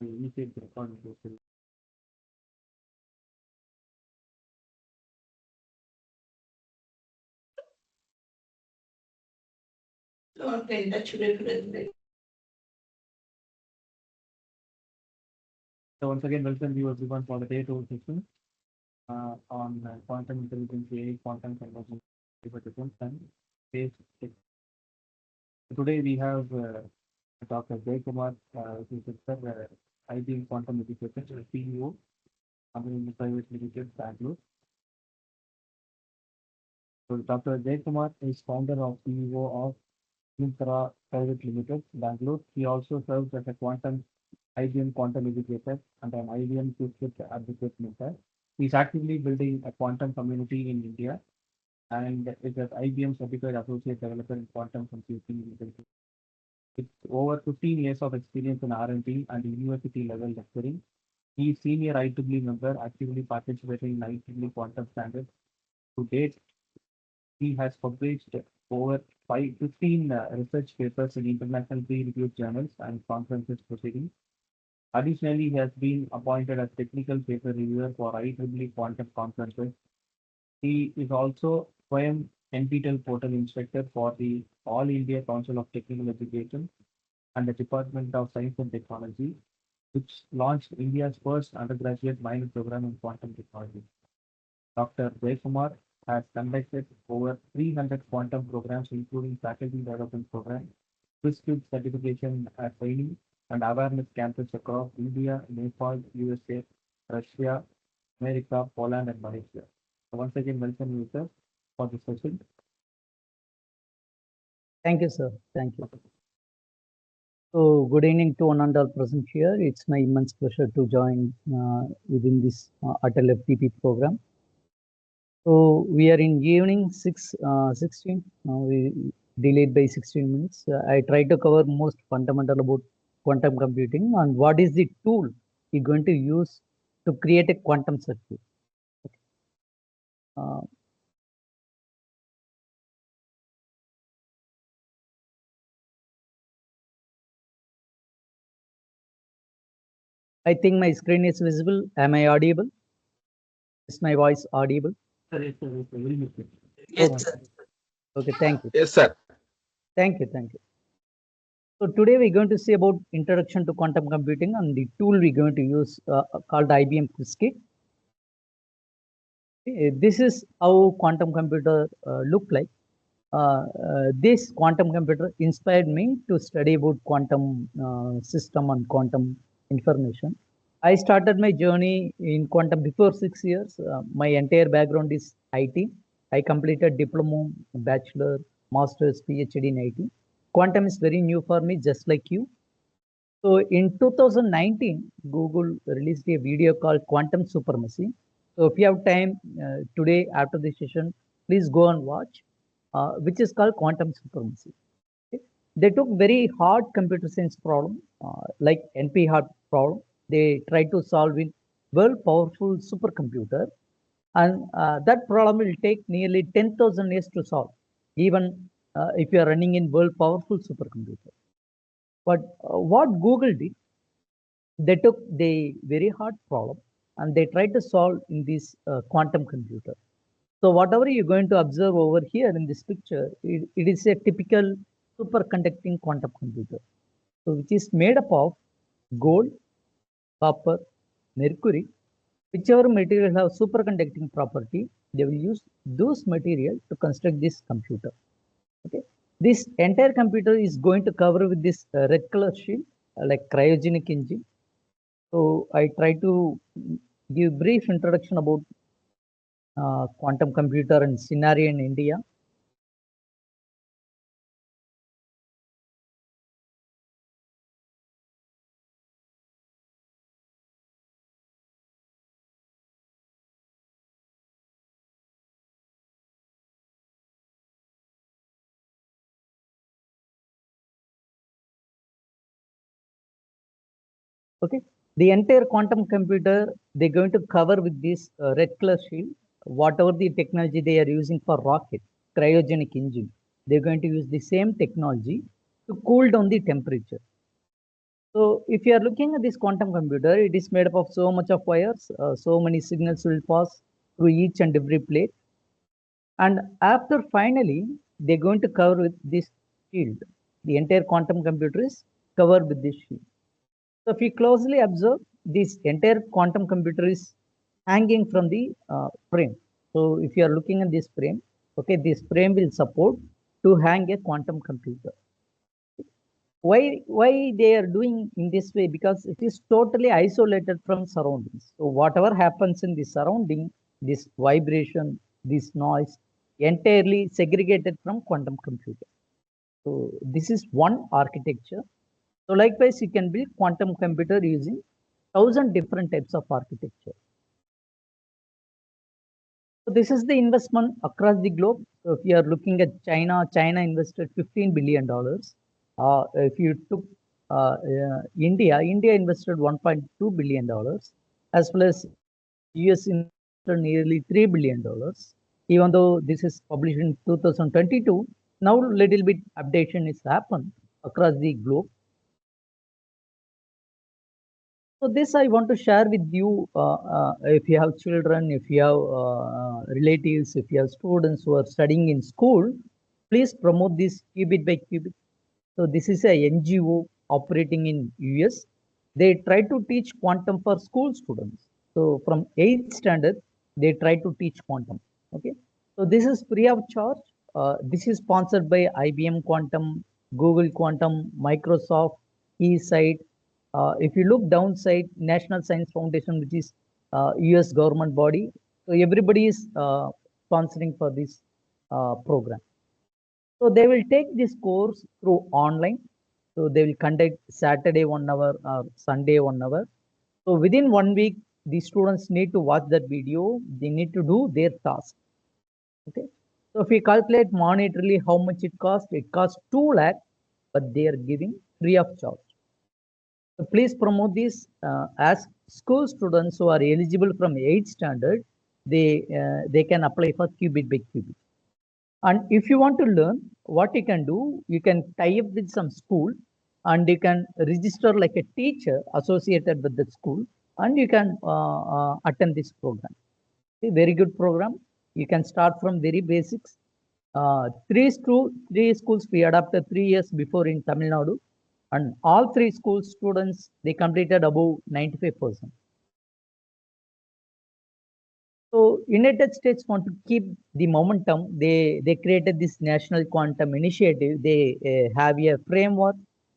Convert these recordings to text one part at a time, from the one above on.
initiate the recording process. Okay, that should be. So once again, welcome you everyone for the day two session on quantum intelligence, AI, quantum convergence, different and space tech. Today we have Dr. Jay Kumar, who is IBM Quantum Education CEO, company private limited, Bangalore. So Dr. Jay Kumar is founder of CEO of Mintra Private Limited, Bangalore. He also serves as a quantum IBM quantum educator and an IBM secret advocate mentor. He's actively building a quantum community in India and is an IBM certified associate developer in quantum computing. With over 15 years of experience in R&D and university level lecturing, he is senior IEEE member actively participating in IEEE quantum standards. To date, he has published over 15 research papers in international peer-reviewed journals and conferences proceedings. Additionally, he has been appointed as technical paper reviewer for IEEE quantum conferences. He is also FOIM NPTEL portal inspector for the All India Council of Technical Education and the Department of Science and Technology, which launched India's first undergraduate minor program in quantum technology. Dr. Jaykumar has conducted over 300 quantum programs, including faculty development program, Quiz certification training, and awareness campus across India, Nepal, USA, Russia, America, Poland, and Malaysia. So once again, welcome you, sir, for this session. Thank you, sir. Thank you. So, good evening to one and all present here. It's my immense pleasure to join within this Atal FTP program. So, we are in evening 16. We delayed by 16 minutes. I try to cover most fundamental about quantum computing and what is the tool we're going to use to create a quantum circuit. Uh, I think my screen is visible. Am I audible? Is my voice audible? Sir, yes, sir, yes, sir, very good, sir. Yes, sir. Okay, thank you. Yes, sir. Thank you. Thank you. So today we're going to see about introduction to quantum computing and the tool we're going to use called IBM Qiskit. This is how quantum computer look like. This quantum computer inspired me to study about quantum system and quantum information. I started my journey in quantum before 6 years. My entire background is IT. I completed diploma, bachelor, master's, PhD in IT. Quantum is very new for me, just like you. So in 2019, Google released a video called Quantum Supremacy. So if you have time today after this session, please go and watch, which is called Quantum Supremacy. Okay. They took very hard computer science problem, like NP hard problem. They tried to solve in world powerful supercomputer, and that problem will take nearly 10,000 years to solve, even if you are running in world powerful supercomputer. But what Google did, they took the very hard problem and they tried to solve in this quantum computer. So whatever you're going to observe over here in this picture, it is a typical superconducting quantum computer. So which is made up of gold, copper, mercury, whichever material have superconducting property, they will use those material to construct this computer. Okay, this entire computer is going to cover with this red color shield, like cryogenic engine. So I try to give brief introduction about quantum computer and scenario in India. Okay, the entire quantum computer, they're going to cover with this red color shield, whatever the technology they are using for rocket, cryogenic engine, they're going to use the same technology to cool down the temperature. So if you are looking at this quantum computer, it is made up of so much of wires, so many signals will pass through each and every plate. And after finally, they're going to cover with this shield. The entire quantum computer is covered with this shield. So if you closely observe, this entire quantum computer is hanging from the frame. So if you are looking at this frame, okay, this frame will support to hang a quantum computer. Why they are doing in this way? Because it is totally isolated from surroundings. So whatever happens in the surrounding, this vibration, this noise, entirely segregated from quantum computer. So this is one architecture. So likewise, you can build quantum computer using 1,000 different types of architecture. So this is the investment across the globe. So if you are looking at China, China invested $15 billion. If you took India, India invested $1.2 billion, as well as US invested nearly $3 billion. Even though this is published in 2022, now little bit updation is happened across the globe. So this I want to share with you. If you have children, if you have relatives, if you have students who are studying in school, please promote this qubit by qubit. So this is a NGO operating in US. They try to teach quantum for school students. So from 8th standard, they try to teach quantum. Okay. So this is free of charge. This is sponsored by IBM Quantum, Google Quantum, Microsoft, eSight. If you look downside, National Science Foundation, which is US government body. So everybody is sponsoring for this program. So they will take this course through online. So they will conduct Saturday 1 hour or Sunday 1 hour. So within 1 week, the students need to watch that video. They need to do their task. Okay. So if we calculate monetarily how much it costs 2 lakh, but they are giving free of charge. So please promote this as school students who are eligible from 8th standard. They can apply for qubit by qubit. And if you want to learn, what you can do, you can tie up with some school and you can register like a teacher associated with the school and you can attend this program. Okay, very good program. You can start from very basics. Three schools we adopted 3 years before in Tamil Nadu, and all 3 schools students they completed above 95%. So United States want to keep the momentum. They created this national quantum initiative. They have a framework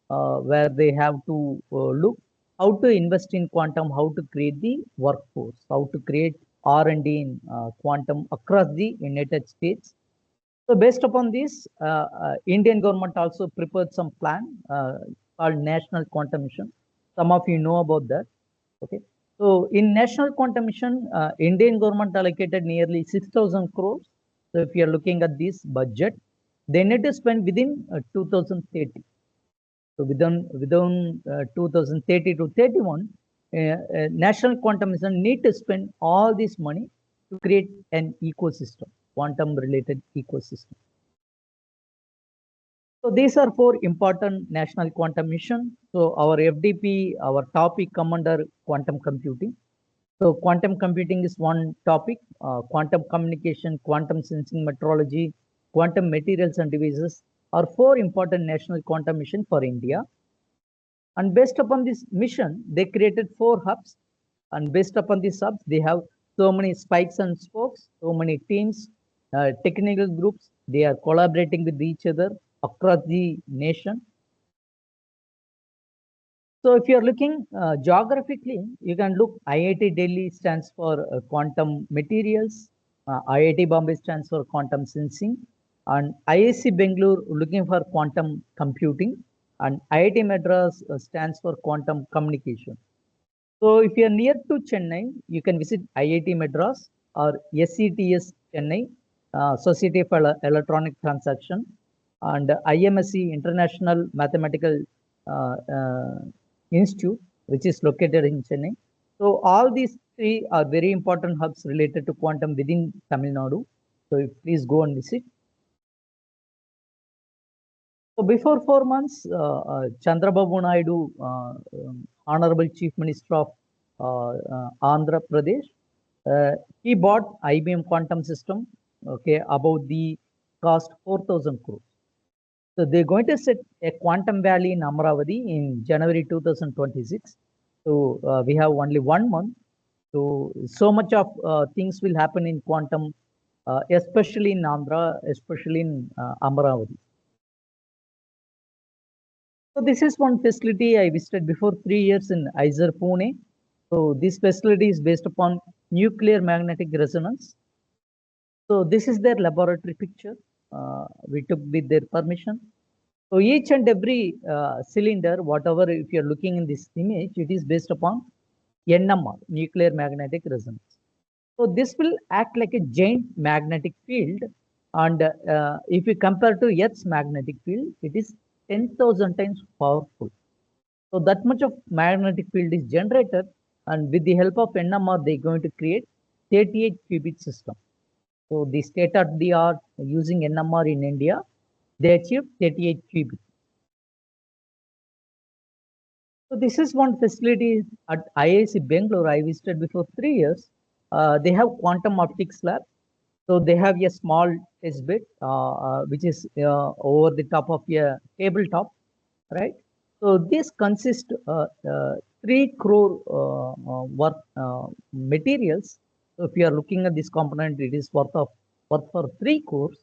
where they have to look how to invest in quantum, how to create the workforce, how to create R&D in quantum across the United States. So based upon this, Indian government also prepared some plan called National Quantum Mission. Some of you know about that. Okay. So in National Quantum Mission, Indian government allocated nearly 6,000 crores. So if you are looking at this budget, they need to spend within 2030. So within 2030 to 31, National Quantum Mission need to spend all this money to create an ecosystem, quantum related ecosystem. So these are 4 important national quantum mission. So our FDP, our topic come under quantum computing. So quantum computing is one topic, quantum communication, quantum sensing metrology, quantum materials and devices are 4 important national quantum mission for India. And based upon this mission, they created 4 hubs. And based upon these hubs, they have so many spikes and spokes, so many teams, technical groups. They are collaborating with each other across the nation. So if you're looking geographically, you can look IIT Delhi stands for quantum materials, IIT Bombay stands for quantum sensing, and IIC Bangalore looking for quantum computing, and IIT Madras stands for quantum communication. So if you are near to Chennai, you can visit IIT Madras or SCTS Chennai, Society of Electronic Transaction, and IMSC International Mathematical Institute, which is located in Chennai. So all these 3 are very important hubs related to quantum within Tamil Nadu. So please go and visit. So before 4 months, Chandrababu Naidu, Honorable Chief Minister of Andhra Pradesh, he bought IBM Quantum System, okay, about the cost 4,000 crores. So they're going to set a quantum valley in Amravati in January 2026. So we have only 1 month. So much of things will happen in quantum, especially in Andhra, especially in Amravati. So this is one facility I visited before 3 years in ISER Pune. So this facility is based upon nuclear magnetic resonance. So this is their laboratory picture. We took with their permission. So each and every cylinder, whatever, if you're looking in this image, it is based upon NMR, nuclear magnetic resonance. So this will act like a giant magnetic field. And if you compare to Earth's magnetic field, it is 10,000 times powerful. So that much of magnetic field is generated, and with the help of NMR, they're going to create 38 qubit system. So the state of the art using NMR in India, they achieved 38 qubit. So this is one facility at IIC Bangalore I visited before 3 years. They have quantum optics lab. So they have a small test bed, which is over the top of a tabletop, right? So this consists 3 crore worth materials. So if you are looking at this component, it is worth for 3 crores,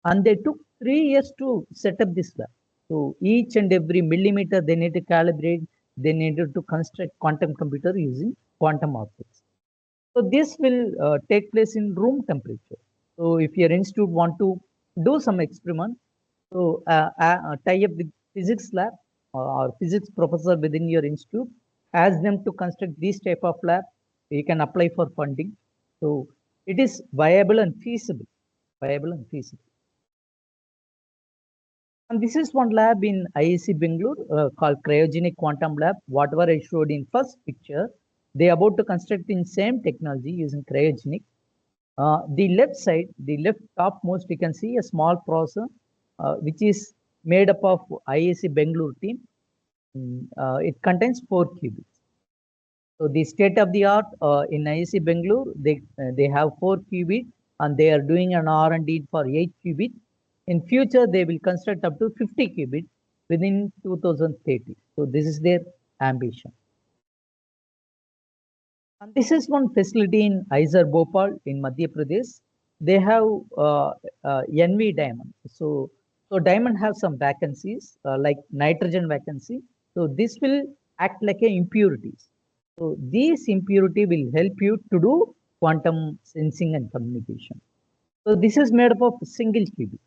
and they took 3 years to set up this lab. So each and every millimeter they need to calibrate. They needed to construct quantum computer using quantum optics. So this will take place in room temperature. So if your institute want to do some experiment, so tie up with physics lab or physics professor within your institute, ask them to construct this type of lab. You can apply for funding. So it is viable and feasible. Viable and feasible. And this is one lab in IIC Bangalore called Cryogenic Quantum Lab. Whatever I showed in first picture, they are about to construct in same technology using cryogenic. The left side, the left topmost, you can see a small processor, which is made up of IIC Bangalore team. It contains 4 qubits. So the state of the art in IIC Bangalore, they have 4 qubit, and they are doing an R&D for 8 qubit. In future, they will construct up to 50 qubit within 2030. So this is their ambition. And this is one facility in ISER Bhopal in Madhya Pradesh. They have NV diamond. So diamond have some vacancies like nitrogen vacancy. So this will act like a impurities. So these impurity will help you to do quantum sensing and communication. So this is made up of single qubit.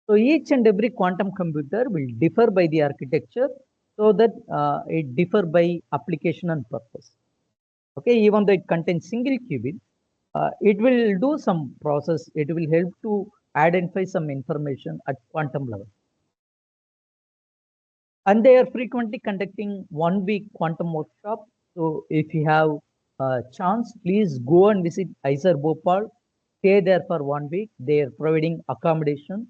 So each and every quantum computer will differ by the architecture, so that it differ by application and purpose. Okay, even though it contains single qubit, it will do some process. It will help to identify some information at quantum level. And they are frequently conducting 1 week quantum workshop. So if you have a chance, please go and visit ISER Bhopal. Stay there for 1 week. They are providing accommodation.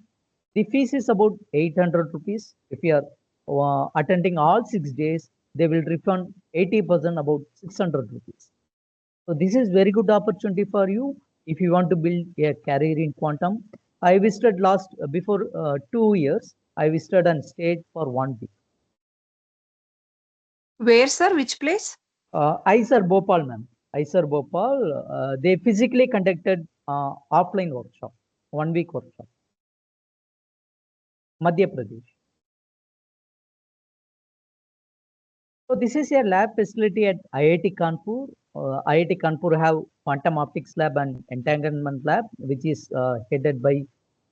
The fees is about 800 rupees. If you are attending all 6 days, they will refund 80%, about 600 rupees. So this is very good opportunity for you if you want to build a career in quantum. I visited before 2 years. I visited and stayed for 1 week. Where, sir? Which place? ISER Bhopal, ma'am. ISER Bhopal. They physically conducted offline workshop, 1 week workshop. Madhya Pradesh. So this is a lab facility at IIT Kanpur. IIT Kanpur have quantum optics lab and entanglement lab, which is headed by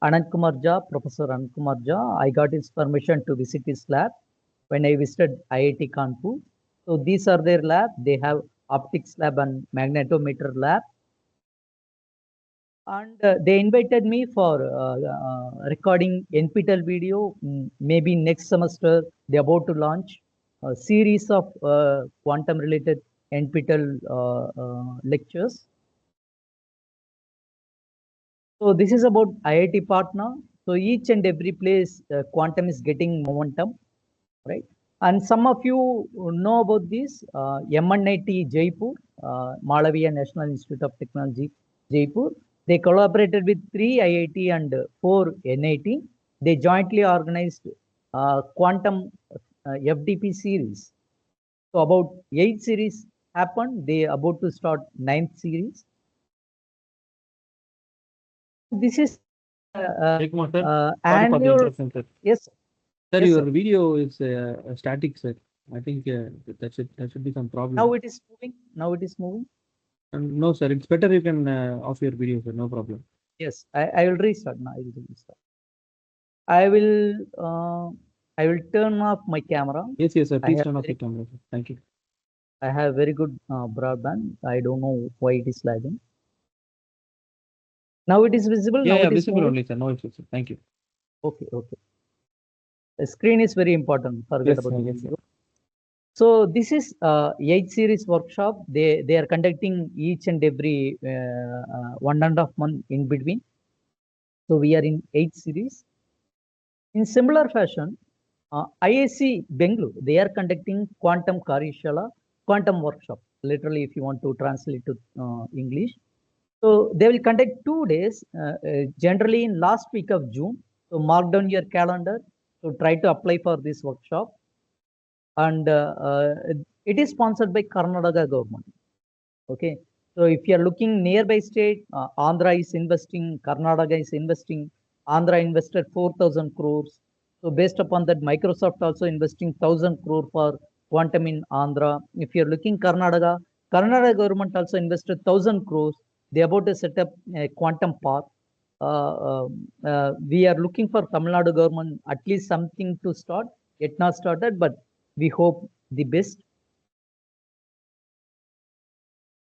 Anand Kumar Jha, Professor Anand Kumar Jha. I got his permission to visit his lab when I visited IIT Kanpur. So these are their lab. They have optics lab and magnetometer lab. And they invited me for recording NPTEL video. Maybe next semester, they're about to launch a series of quantum related NPTEL lectures. So this is about IIT Patna. So each and every place, quantum is getting momentum, right? And some of you know about this, MNIT Jaipur, Malaviya National Institute of Technology, Jaipur. They collaborated with 3 IIT and 4 NIT. They jointly organized quantum FDP series. So about 8 series happened. They about to start 9th series. This is Jaykumar sir, sorry for the annual. interruption, sir. Yes, Sir, yes, your sir. video is static, sir. I think that should be some problem. Now it is moving. Now it is moving. No, sir. It's better you can off your video, sir. No problem. Yes, I will restart now. I will restart. I will I will turn off my camera. Yes, yes, sir. I Please have turn off very, your camera, sir. Thank you. I have very good broadband. I don't know why it is lagging. Now it is visible. Yeah, Now yeah, it is visible moving. only, sir. No issues, sir. Thank you. Okay, okay. The screen is very important. Forget Yes, about sir. the Yes, sir. video. So this is 8 series workshop. They are conducting each and every 1.5 month in between. So we are in 8 series. In similar fashion, IIC Bengaluru, they are conducting quantum Karyashala, quantum workshop. Literally, if you want to translate to English. So they will conduct 2 days, generally in last week of June. So mark down your calendar. So try to apply for this workshop. And it is sponsored by Karnataka government. Okay. So if you are looking nearby state, Andhra is investing, Karnataka is investing. Andhra invested 4,000 crores. So based upon that, Microsoft also investing 1,000 crore for quantum in Andhra. If you're looking Karnataka, Karnataka government also invested 1,000 crores. They're about to set up a quantum park. We are looking for Tamil Nadu government at least something to start. Yet not started, but we hope the best.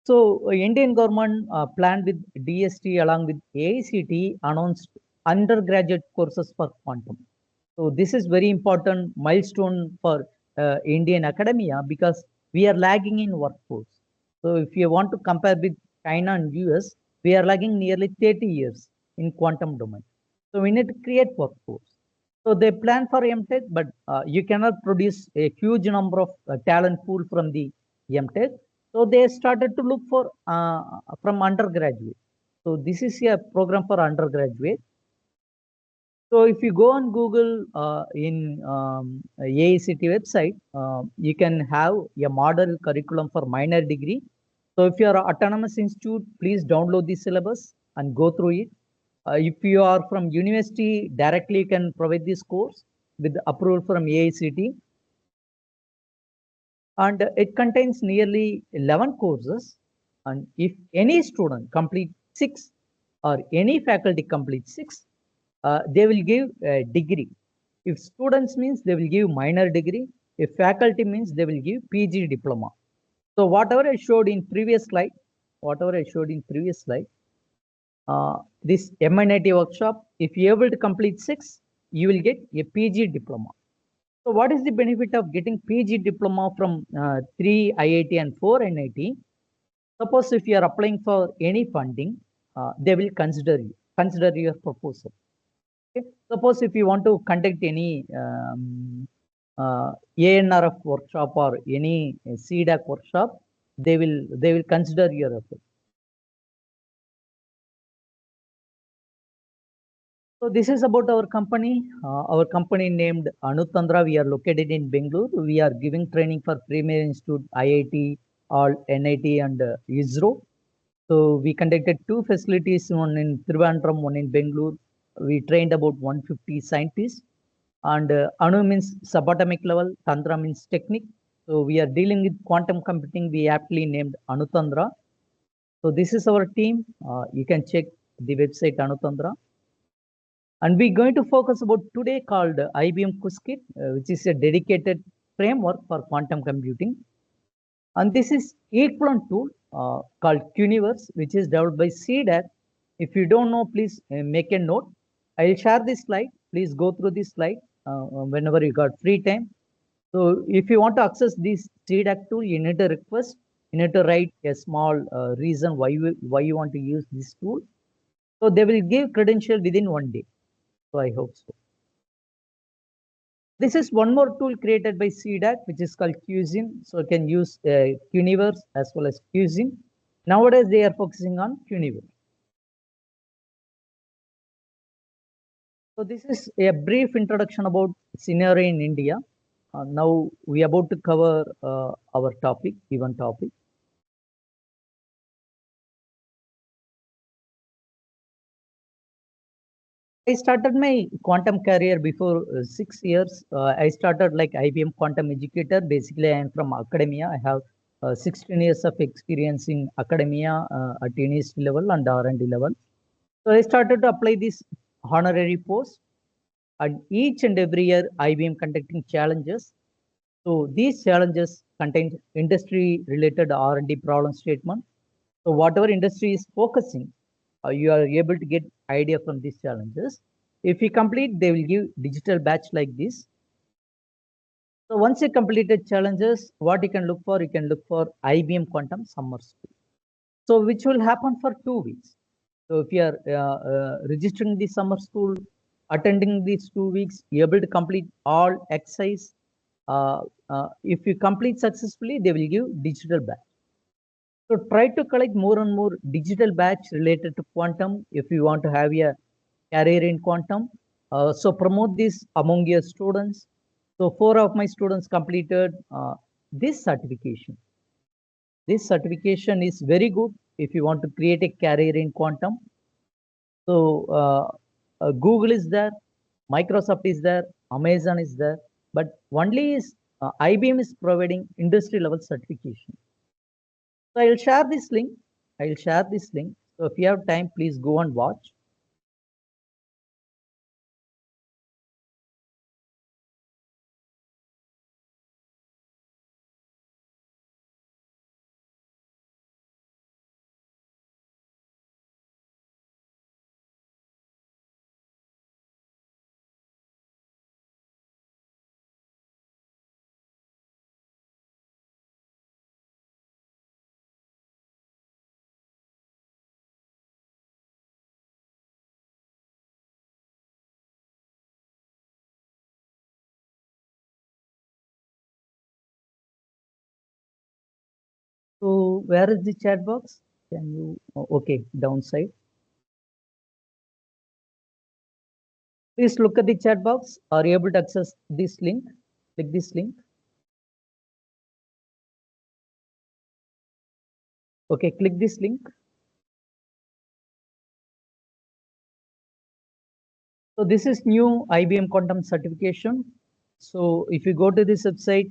So Indian government planned with DST along with AICT announced undergraduate courses for quantum. So this is very important milestone for Indian academia because we are lagging in workforce. So if you want to compare with China and US, we are lagging nearly 30 years in quantum domain. So we need to create workforce. So they plan for MTech, but you cannot produce a huge number of talent pool from the MTech. So they started to look for from undergraduate. So this is a program for undergraduate. So if you go on Google in AICT website, you can have a model curriculum for minor degree. So if you are an autonomous institute, please download the syllabus and go through it. If you are from university, directly you can provide this course with approval from AICT. And it contains nearly 11 courses. And if any student complete 6 or any faculty complete 6, they will give a degree. If students means they will give minor degree. If faculty means they will give PG diploma. So whatever I showed in previous slide, this MNIT workshop, if you are able to complete 6, you will get a PG diploma. So what is the benefit of getting PG diploma from 3 IIT and 4 NIT? Suppose if you are applying for any funding, they will consider your proposal. Okay? Suppose if you want to conduct any ANRF workshop or any CDAC workshop, they will consider your effort. So this is about our company. Our company named Anutandra. We are located in Bengaluru. We are giving training for Premier Institute, IIT, all NIT and ISRO. So we conducted 2 facilities, one in Trivandrum, one in Bengaluru. We trained about 150 scientists. And Anu means subatomic level, Tantra means technique. So we are dealing with quantum computing. We aptly named Anutandra. So this is our team. You can check the website Anutandra. And we're going to focus about today called IBM Qiskit, which is a dedicated framework for quantum computing. And this is equivalent tool called Quniverse, which is developed by CDAC. If you don't know, please make a note. I'll share this slide. Please go through this slide whenever you got free time. So if you want to access this CDAC tool, you need to request. You need to write a small reason why you want to use this tool. So they will give credential within 1 day. So I hope so. This is one more tool created by CDAC, which is called QZine. So you can use Quniverse as well as QZine. Nowadays, they are focusing on Quniverse. So this is a brief introduction about scenario in India. Now we are about to cover our topic, given topic. I started my quantum career before 6 years. I started like IBM quantum educator. Basically, I am from academia. I have 16 years of experience in academia at university level and R&D level. So I started to apply this honorary post, and each and every year IBM conducting challenges. So these challenges contain industry-related R&D problem statement. So whatever industry is focusing, you are able to get idea from these challenges. If you complete, they will give digital batch like this. So once you completed challenges, what you can look for? You can look for IBM Quantum Summer School. So which will happen for 2 weeks. So if you are registering the summer school, attending these 2 weeks, you're able to complete all exercise. If you complete successfully, they will give digital batch. So try to collect more and more digital batch related to quantum if you want to have a career in quantum. So promote this among your students. So 4 of my students completed this certification. This certification is very good if you want to create a career in quantum. So Google is there, Microsoft is there, Amazon is there, but only is IBM is providing industry level certification. So I'll share this link. I'll share this link. So if you have time, please go and watch. So where is the chat box? Can you, okay, downside. Please look at the chat box. Are you able to access this link? Click this link. Okay, click this link. So this is new IBM Quantum certification. So if you go to this website,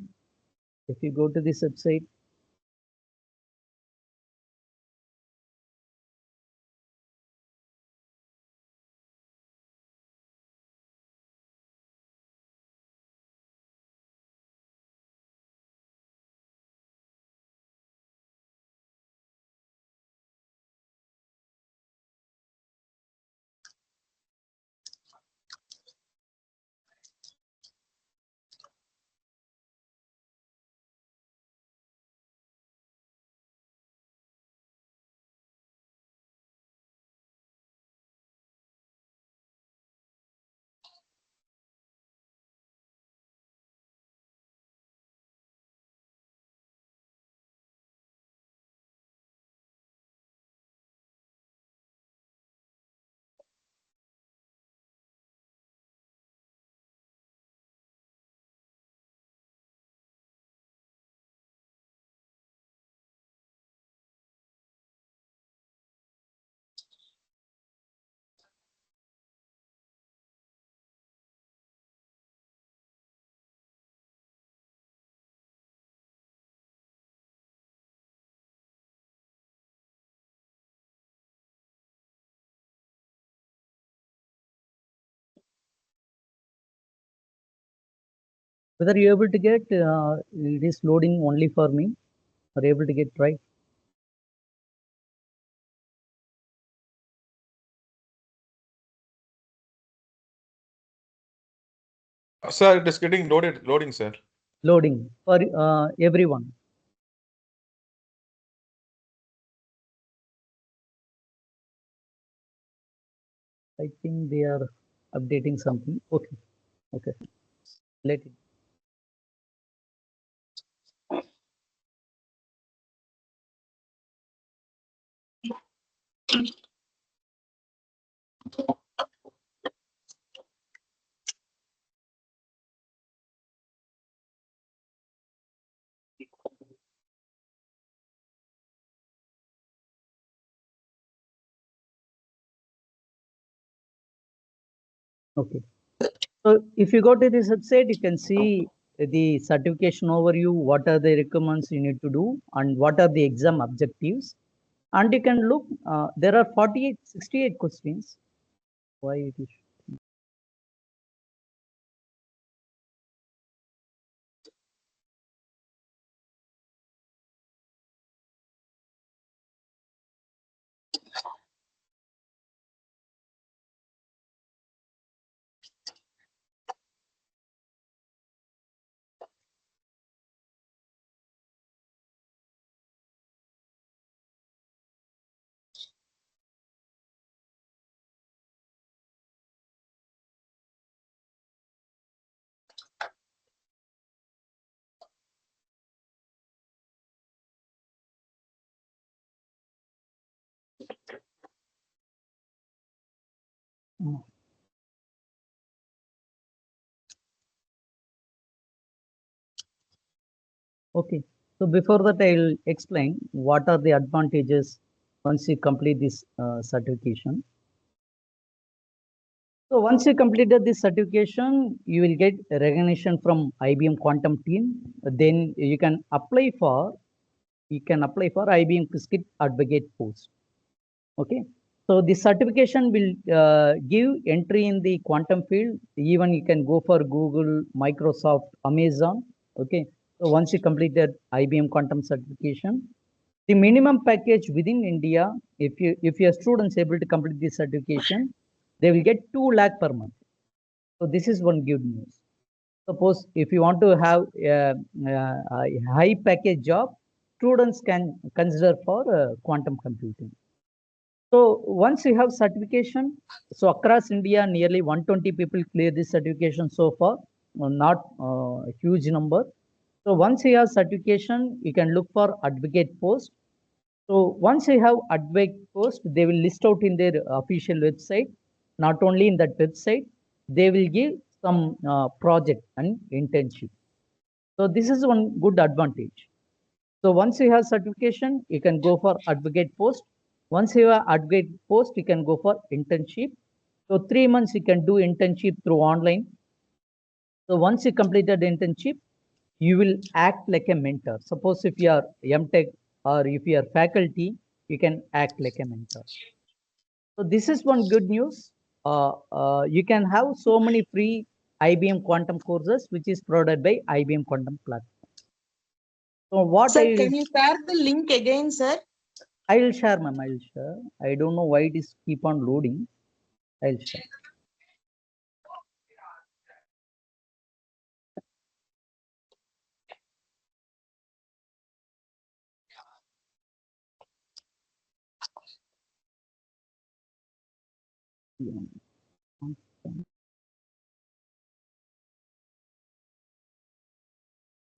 whether you're able to get, it is loading only for me. Are you able to get right? Sir, it is getting loading, sir. Loading for everyone. I think they are updating something. Okay. Okay. Let it. Okay. So if you go to this website, you can see the certification overview, what are the requirements you need to do, and what are the exam objectives. And you can look, there are 68 questions. Why it is? Okay. So before that, I'll explain what are the advantages once you complete this certification. So once you completed this certification, you will get recognition from IBM Quantum team. Then you can apply for IBM Qiskit Advocate post. Okay. So the certification will give entry in the quantum field. Even you can go for Google, Microsoft, Amazon. Okay. So once you complete that IBM Quantum certification, the minimum package within India, if your students able to complete this certification, they will get 2 lakh per month. So this is one good news. Suppose if you want to have a high package job, students can consider for quantum computing. So once you have certification, so across India, nearly 120 people clear this certification so far, not a huge number. So once you have certification, you can look for advocate post. So once you have advocate post, they will list out in their official website. Not only in that website, they will give some project and internship. So this is one good advantage. So once you have certification, you can go for advocate post. Once you have advocate post, you can go for internship. So 3 months you can do internship through online. So once you completed internship, you will act like a mentor. Suppose if you are MTech or if you are faculty, you can act like a mentor. So this is one good news. You can have so many free IBM Quantum courses, which is provided by IBM Quantum platform. So what Sir, can you share the link again, sir? I will share, ma'am. I will share. I don't know why it is keep on loading. I'll share.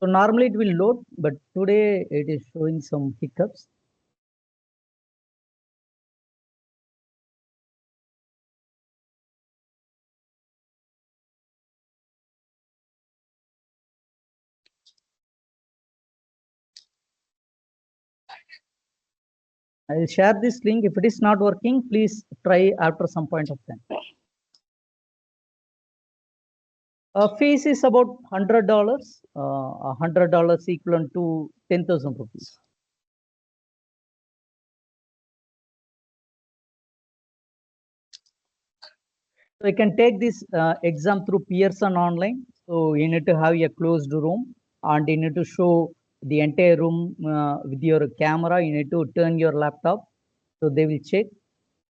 So normally it will load, but today it is showing some hiccups. I will share this link. If it is not working, please try after some point of time. Fees is about $100. $100 equivalent to 10,000 rupees. So you can take this exam through Pearson online. So you need to have a closed room and you need to show the entire room with your camera. You need to turn your laptop. So they will check.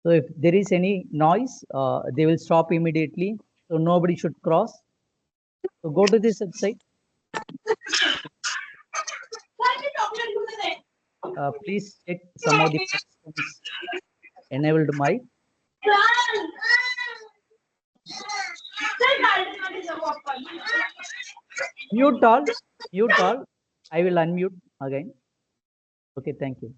So if there is any noise, they will stop immediately. So nobody should cross. So go to this website. Please check some of the participants enabled mic. Mute all. Mute all. I will unmute again. Okay, thank you.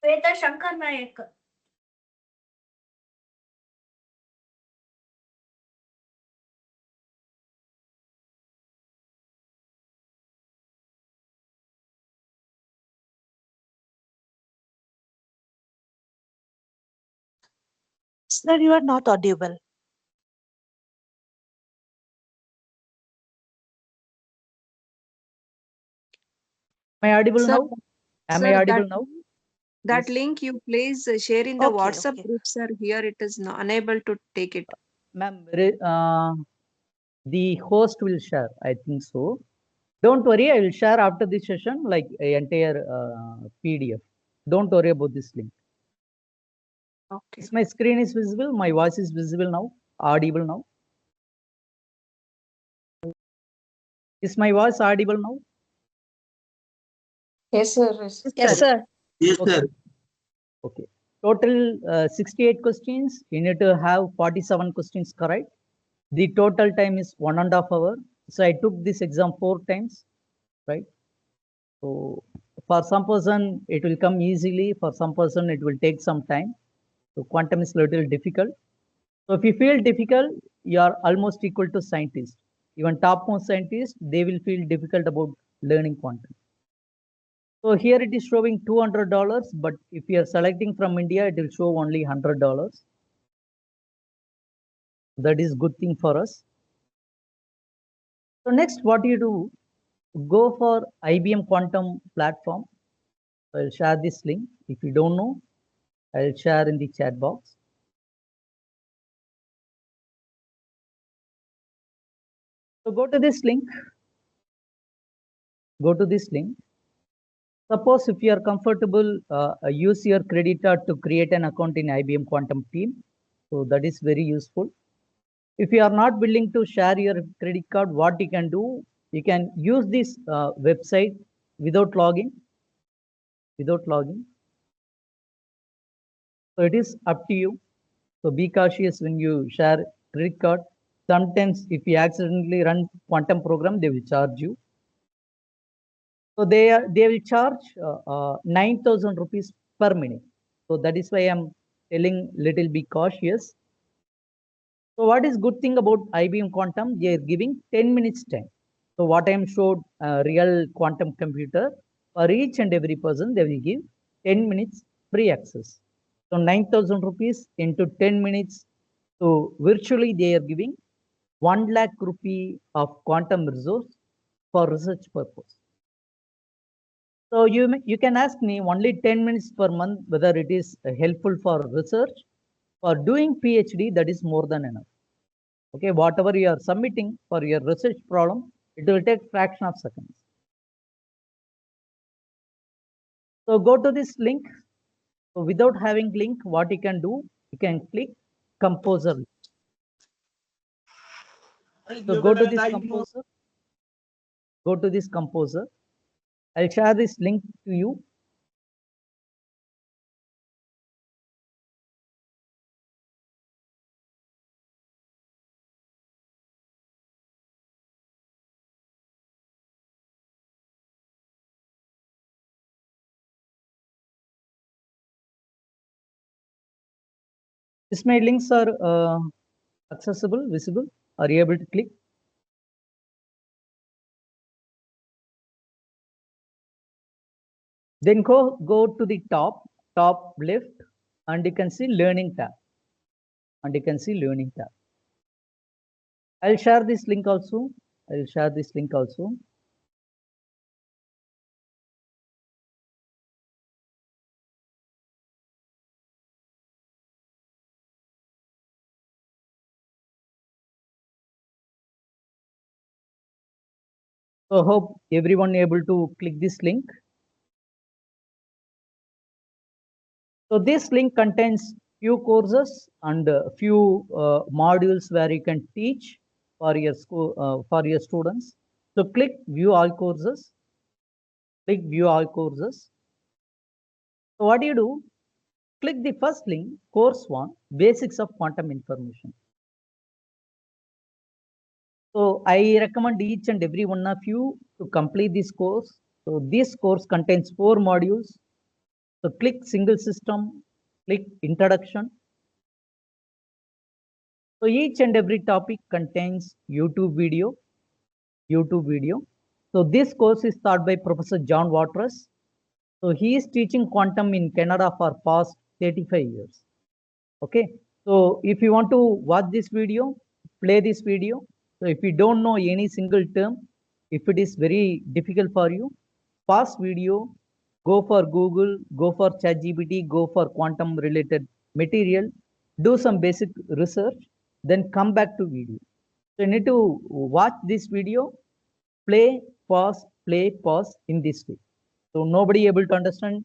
Veda Shankar Nayak. Sir, you are not audible. Am I audible Sir, now? Am I sir, audible now? that Yes. link you please share in the Okay, WhatsApp okay. group, sir. Here it is unable to take it. Ma'am, the host will share. I think so. Don't worry, I will share after this session like a entire PDF. Don't worry about this link. Okay. Is my screen is visible? My voice is visible now? Audible now? Is my voice audible now? Yes, sir. Yes, sir. Yes, Okay. sir. Okay. Total 68 questions. You need to have 47 questions correct. The total time is 1.5 hours. So I took this exam 4 times, right? So for some person it will come easily. For some person it will take some time. So quantum is little difficult. So if you feel difficult, you are almost equal to scientists. Even topmost scientists, they will feel difficult about learning quantum. So here it is showing $200, but if you are selecting from India, it will show only $100. That is good thing for us. So next, what you do, go for IBM Quantum platform. I'll share this link. If you don't know, I'll share in the chat box. So go to this link. Go to this link. Suppose if you are comfortable, use your credit card to create an account in IBM Quantum team. So that is very useful. If you are not willing to share your credit card, what you can do, you can use this website without login. Without login. So it is up to you. So be cautious when you share credit card. Sometimes if you accidentally run quantum program, they will charge you. So they will charge 9,000 rupees per minute. So that is why I'm telling little be cautious. So what is good thing about IBM Quantum? They are giving 10 minutes time. So what I am showed real quantum computer, for each and every person they will give 10 minutes free access. So 9,000 rupees into 10 minutes. So virtually they are giving 1 lakh rupee of quantum resource for research purpose. So you can ask me only 10 minutes per month whether it is helpful for research. For doing PhD, that is more than enough. Okay, whatever you are submitting for your research problem, it will take fraction of seconds. So go to this link. So without having link, what you can do, you can click Composer. So go to this Composer. Go to this Composer. I'll share this link to you. Is my links are accessible, visible? Are you able to click? Then go to the top left, and you can see Learning tab. And you can see Learning tab. I'll share this link also. I'll share this link also. So hope everyone able to click this link. So this link contains few courses and few modules where you can teach for your school for your students. So click view all courses. Click view all courses. So what do you do? Click the first link, course 1, basics of quantum information. So I recommend each and every one of you to complete this course. So this course contains 4 modules. So click single system, click introduction. So each and every topic contains YouTube video. So this course is taught by Professor John Watrous. So he is teaching quantum in Canada for past 35 years. Okay. So if you want to watch this video, play this video. So if you don't know any single term, if it is very difficult for you, pause video, go for Google, go for ChatGPT, go for quantum related material, do some basic research, then come back to video. So you need to watch this video, play, pause in this way. So nobody able to understand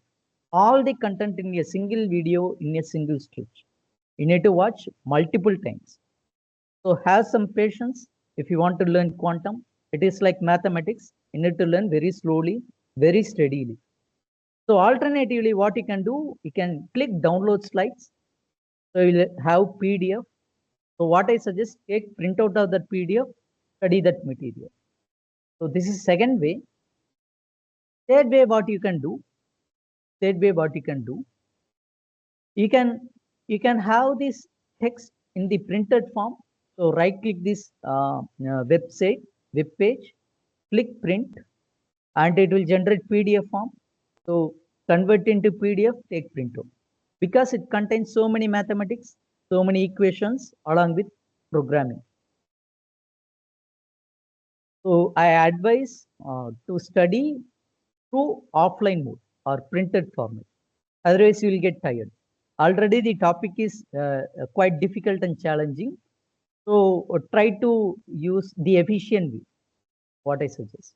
all the content in a single video in a single stretch. You need to watch multiple times. So have some patience if you want to learn quantum. It is like mathematics. You need to learn very slowly, very steadily. So alternatively, what you can do, you can click download slides. So you'll have PDF. So what I suggest, take printout of that PDF, study that material. So this is second way. Third way, what you can do, you can have this text in the printed form. So right click this web page, click print, and it will generate PDF form. So convert into PDF, take printout, because it contains so many mathematics, so many equations along with programming. So I advise to study through offline mode or printed format. Otherwise, you will get tired. Already the topic is quite difficult and challenging. So try to use the efficient way, what I suggest.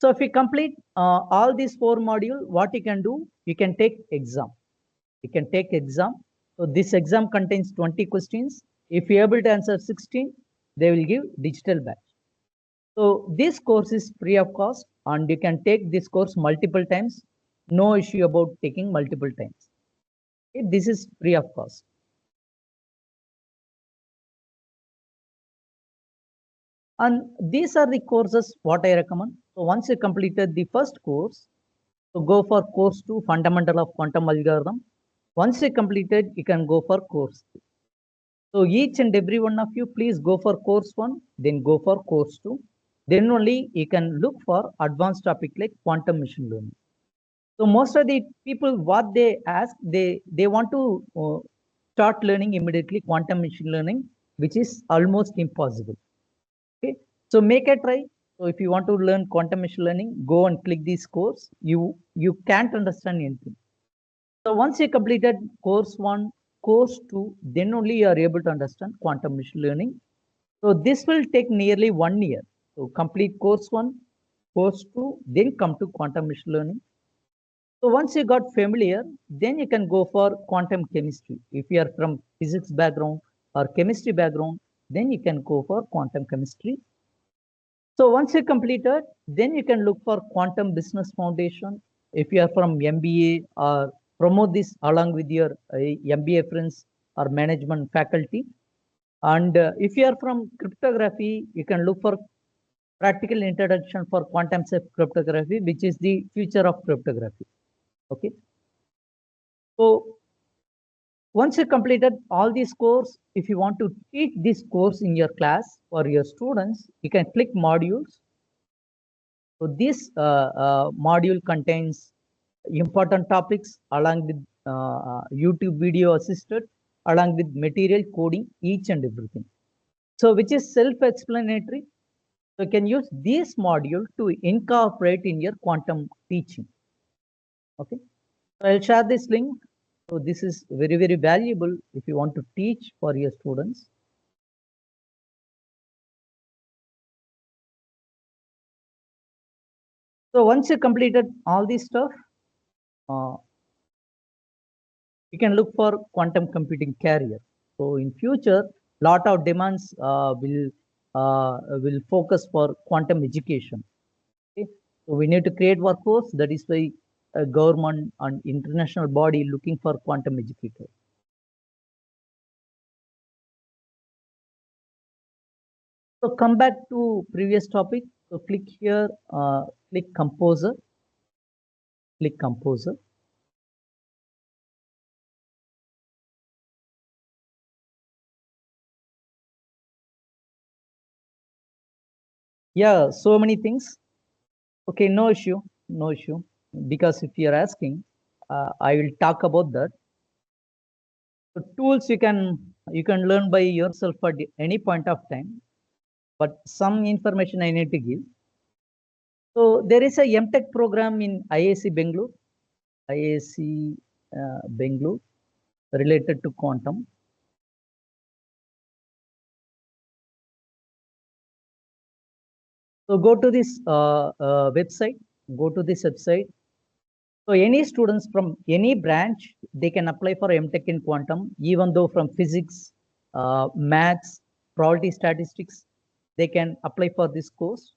So if you complete all these 4 modules, what you can do, you can take exam. You can take exam. So this exam contains 20 questions. If you're able to answer 16, they will give digital badge. So this course is free of cost, and you can take this course multiple times. No issue about taking multiple times. Okay, this is free of cost. And these are the courses what I recommend. So once you completed the first course, so go for course 2, fundamental of quantum algorithm. Once you completed, you can go for course 3. So each and every one of you, please go for course 1, then go for course 2. Then only you can look for advanced topic like quantum machine learning. So most of the people, what they ask, they want to start learning immediately quantum machine learning, which is almost impossible. Okay, so make a try. So if you want to learn quantum machine learning, go and click this course. You can't understand anything. So once you completed course 1, course 2, then only you are able to understand quantum machine learning. So this will take nearly 1 year. So complete course 1, course 2, then come to quantum machine learning. So once you got familiar, then you can go for quantum chemistry. If you are from physics background or chemistry background, then you can go for quantum chemistry. So once you completed, then you can look for quantum business foundation. If you are from MBA, or promote this along with your MBA friends or management faculty. And if you are from cryptography, you can look for practical introduction for quantum safe cryptography, which is the future of cryptography. Okay. So once you completed all these course, if you want to teach this course in your class for your students, you can click modules. So this module contains important topics along with YouTube video assisted, along with material coding, each and everything. So which is self-explanatory. So you can use this module to incorporate in your quantum teaching. Okay. So I'll share this link. So this is very, very valuable if you want to teach for your students. So once you completed all this stuff, you can look for quantum computing career. So in future, lot of demands will focus for quantum education. Okay? So we need to create workforce. That is why a government and international body looking for quantum educators. So come back to previous topic. So click here, click composer, click composer. Yeah, so many things. Okay, no issue, no issue. Because if you're asking, I will talk about that. So tools you can learn by yourself at any point of time, but some information I need to give. So there is a MTech program in IISc Bangalore, IISc Bangalore related to quantum. So go to this website. Go to this website. So any students from any branch, they can apply for MTech in quantum, even though from physics, maths, probability statistics, they can apply for this course.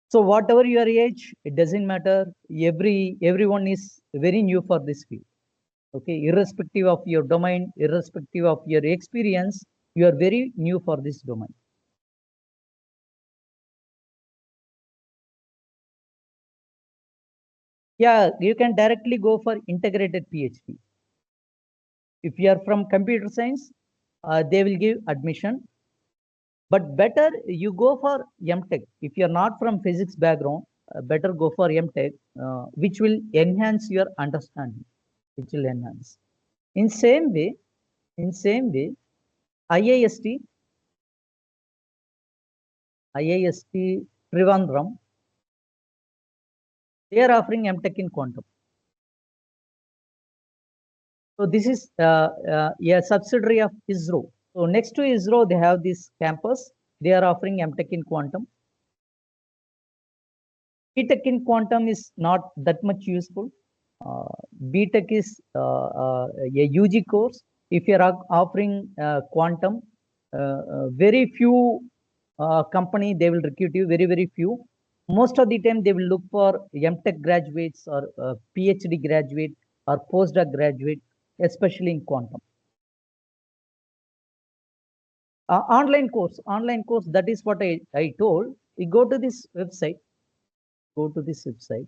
So whatever your age, it doesn't matter. Everyone is very new for this field. Okay, irrespective of your domain, irrespective of your experience, you are very new for this domain. Yeah, you can directly go for integrated PhD. If you are from computer science, they will give admission. But better you go for MTech. If you are not from physics background, better go for MTech, which will enhance your understanding. Which will enhance. In same way, IIST Trivandrum, they are offering MTech in quantum. So this is a subsidiary of ISRO. So next to ISRO, they have this campus. They are offering MTech in quantum. BTech in quantum is not that much useful. BTech is a UG course. If you are offering quantum, very few company they will recruit you. Very few. Most of the time they will look for MTech graduates or PhD graduate or postdoc graduate, especially in quantum. Online course, that is what I told. You go to this website, go to this website.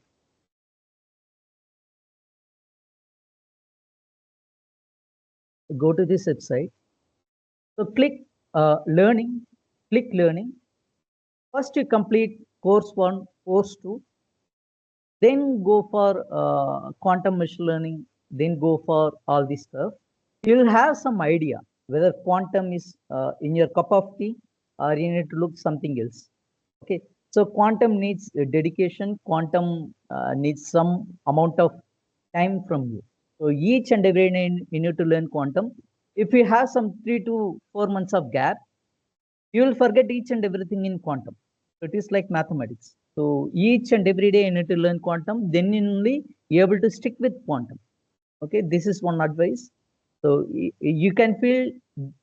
Go to this website. So click learning, click learning. First you complete course 1, course 2, then go for quantum machine learning, then go for all this stuff. You'll have some idea whether quantum is in your cup of tea or you need to look something else. Okay, so quantum needs dedication, quantum needs some amount of time from you. So each and every day you need to learn quantum. If you have some 3 to 4 months of gap, you will forget each and everything in quantum. So it is like mathematics. So each and every day you need to learn quantum, then only you're able to stick with quantum. Okay, this is one advice. So you can feel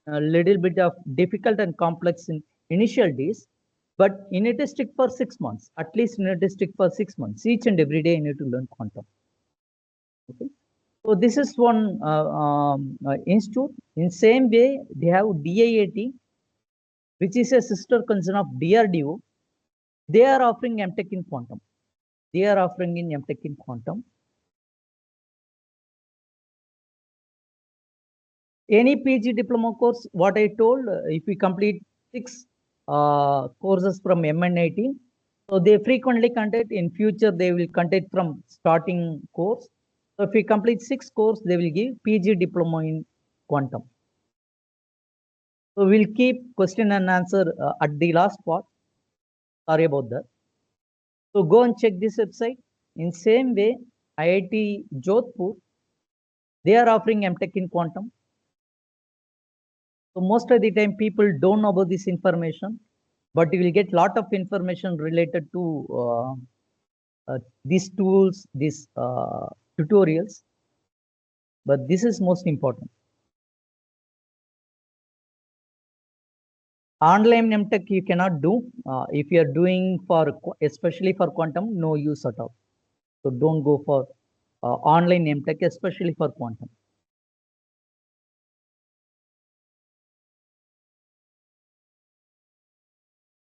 a little bit of difficult and complex in initial days, but you need to stick for 6 months. At least you need to stick for 6 months. Each and every day you need to learn quantum. Okay. So this is one institute. In same way, they have DIAT, which is a sister concern of DRDO. They are offering MTech in quantum. They are offering in MTech in quantum. Any PG diploma course, what I told, if we complete 6 courses from MN18, so they frequently conduct. In future, they will conduct from starting course. So if we complete 6 courses, they will give PG diploma in quantum. So we'll keep question and answer at the last part. Sorry about that. So go and check this website. In same way, IIT Jodhpur, they are offering MTech in quantum. So most of the time people don't know about this information. but you will get lot of information related to these tools, these tutorials, but this is most important. Online MTech you cannot do. If you are doing especially for quantum, no use at all. So don't go for online MTech, especially for quantum.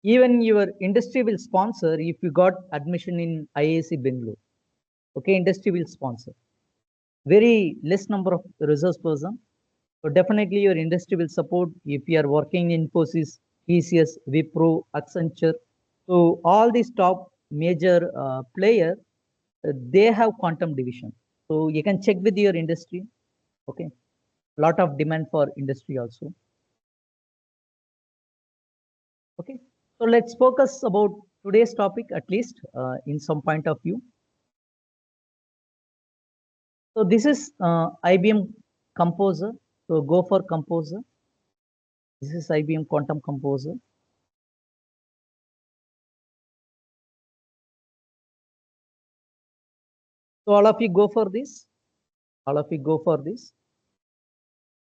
Even your industry will sponsor if you got admission in IISc Bangalore. Okay, industry will sponsor. Very less number of resource person. So definitely your industry will support if you are working in Infosys, TCS, Wipro, Accenture. So all these top major player, they have quantum division. So you can check with your industry. Okay, lot of demand for industry also. Okay, so let's focus about today's topic at least in some point of view. So this is IBM Composer. So go for Composer. This is IBM Quantum Composer. So all of you go for this. All of you go for this.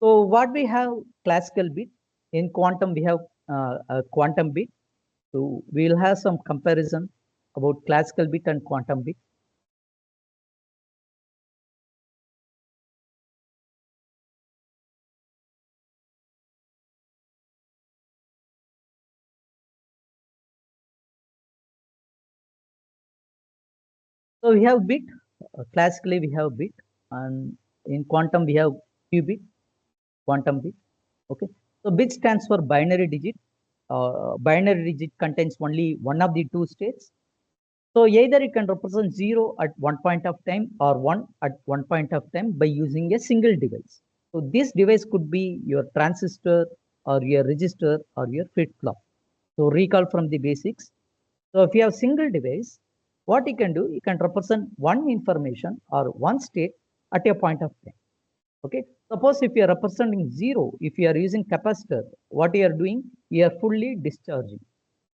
So what we have classical bit. In quantum, we have a quantum bit. So we'll have some comparison about classical bit and quantum bit. So we have bit, classically we have bit, and in quantum we have qubit, quantum bit. Okay, so bit stands for binary digit. Binary digit contains only one of the two states. So either you can represent 0 at one point of time or 1 at one point of time by using a single device. So this device could be your transistor or your register or your flip-flop. So recall from the basics. So if you have single device, what you can do, you can represent one information or one state at a point of time. Okay. Suppose if you are representing 0, if you are using capacitor, what you are doing, you are fully discharging.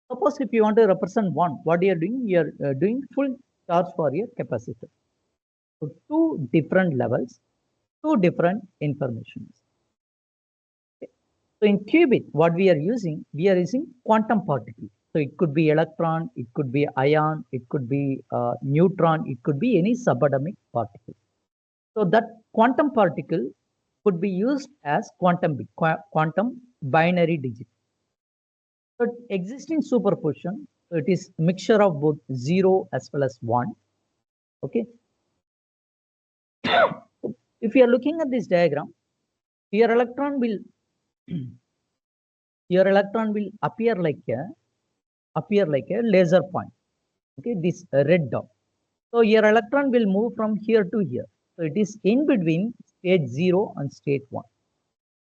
Suppose if you want to represent 1, what you are doing, you are doing full charge for your capacitor. So two different levels, two different informations. Okay. So in qubit, what we are using quantum particle. So it could be electron, it could be ion, it could be neutron, it could be any subatomic particle. So that quantum particle could be used as quantum binary digit. So existing superposition, so it is mixture of both 0 as well as 1. Okay. If you are looking at this diagram, your electron will appear like a laser point. Okay, this red dot. So your electron will move from here to here. So it is in between state 0 and state 1.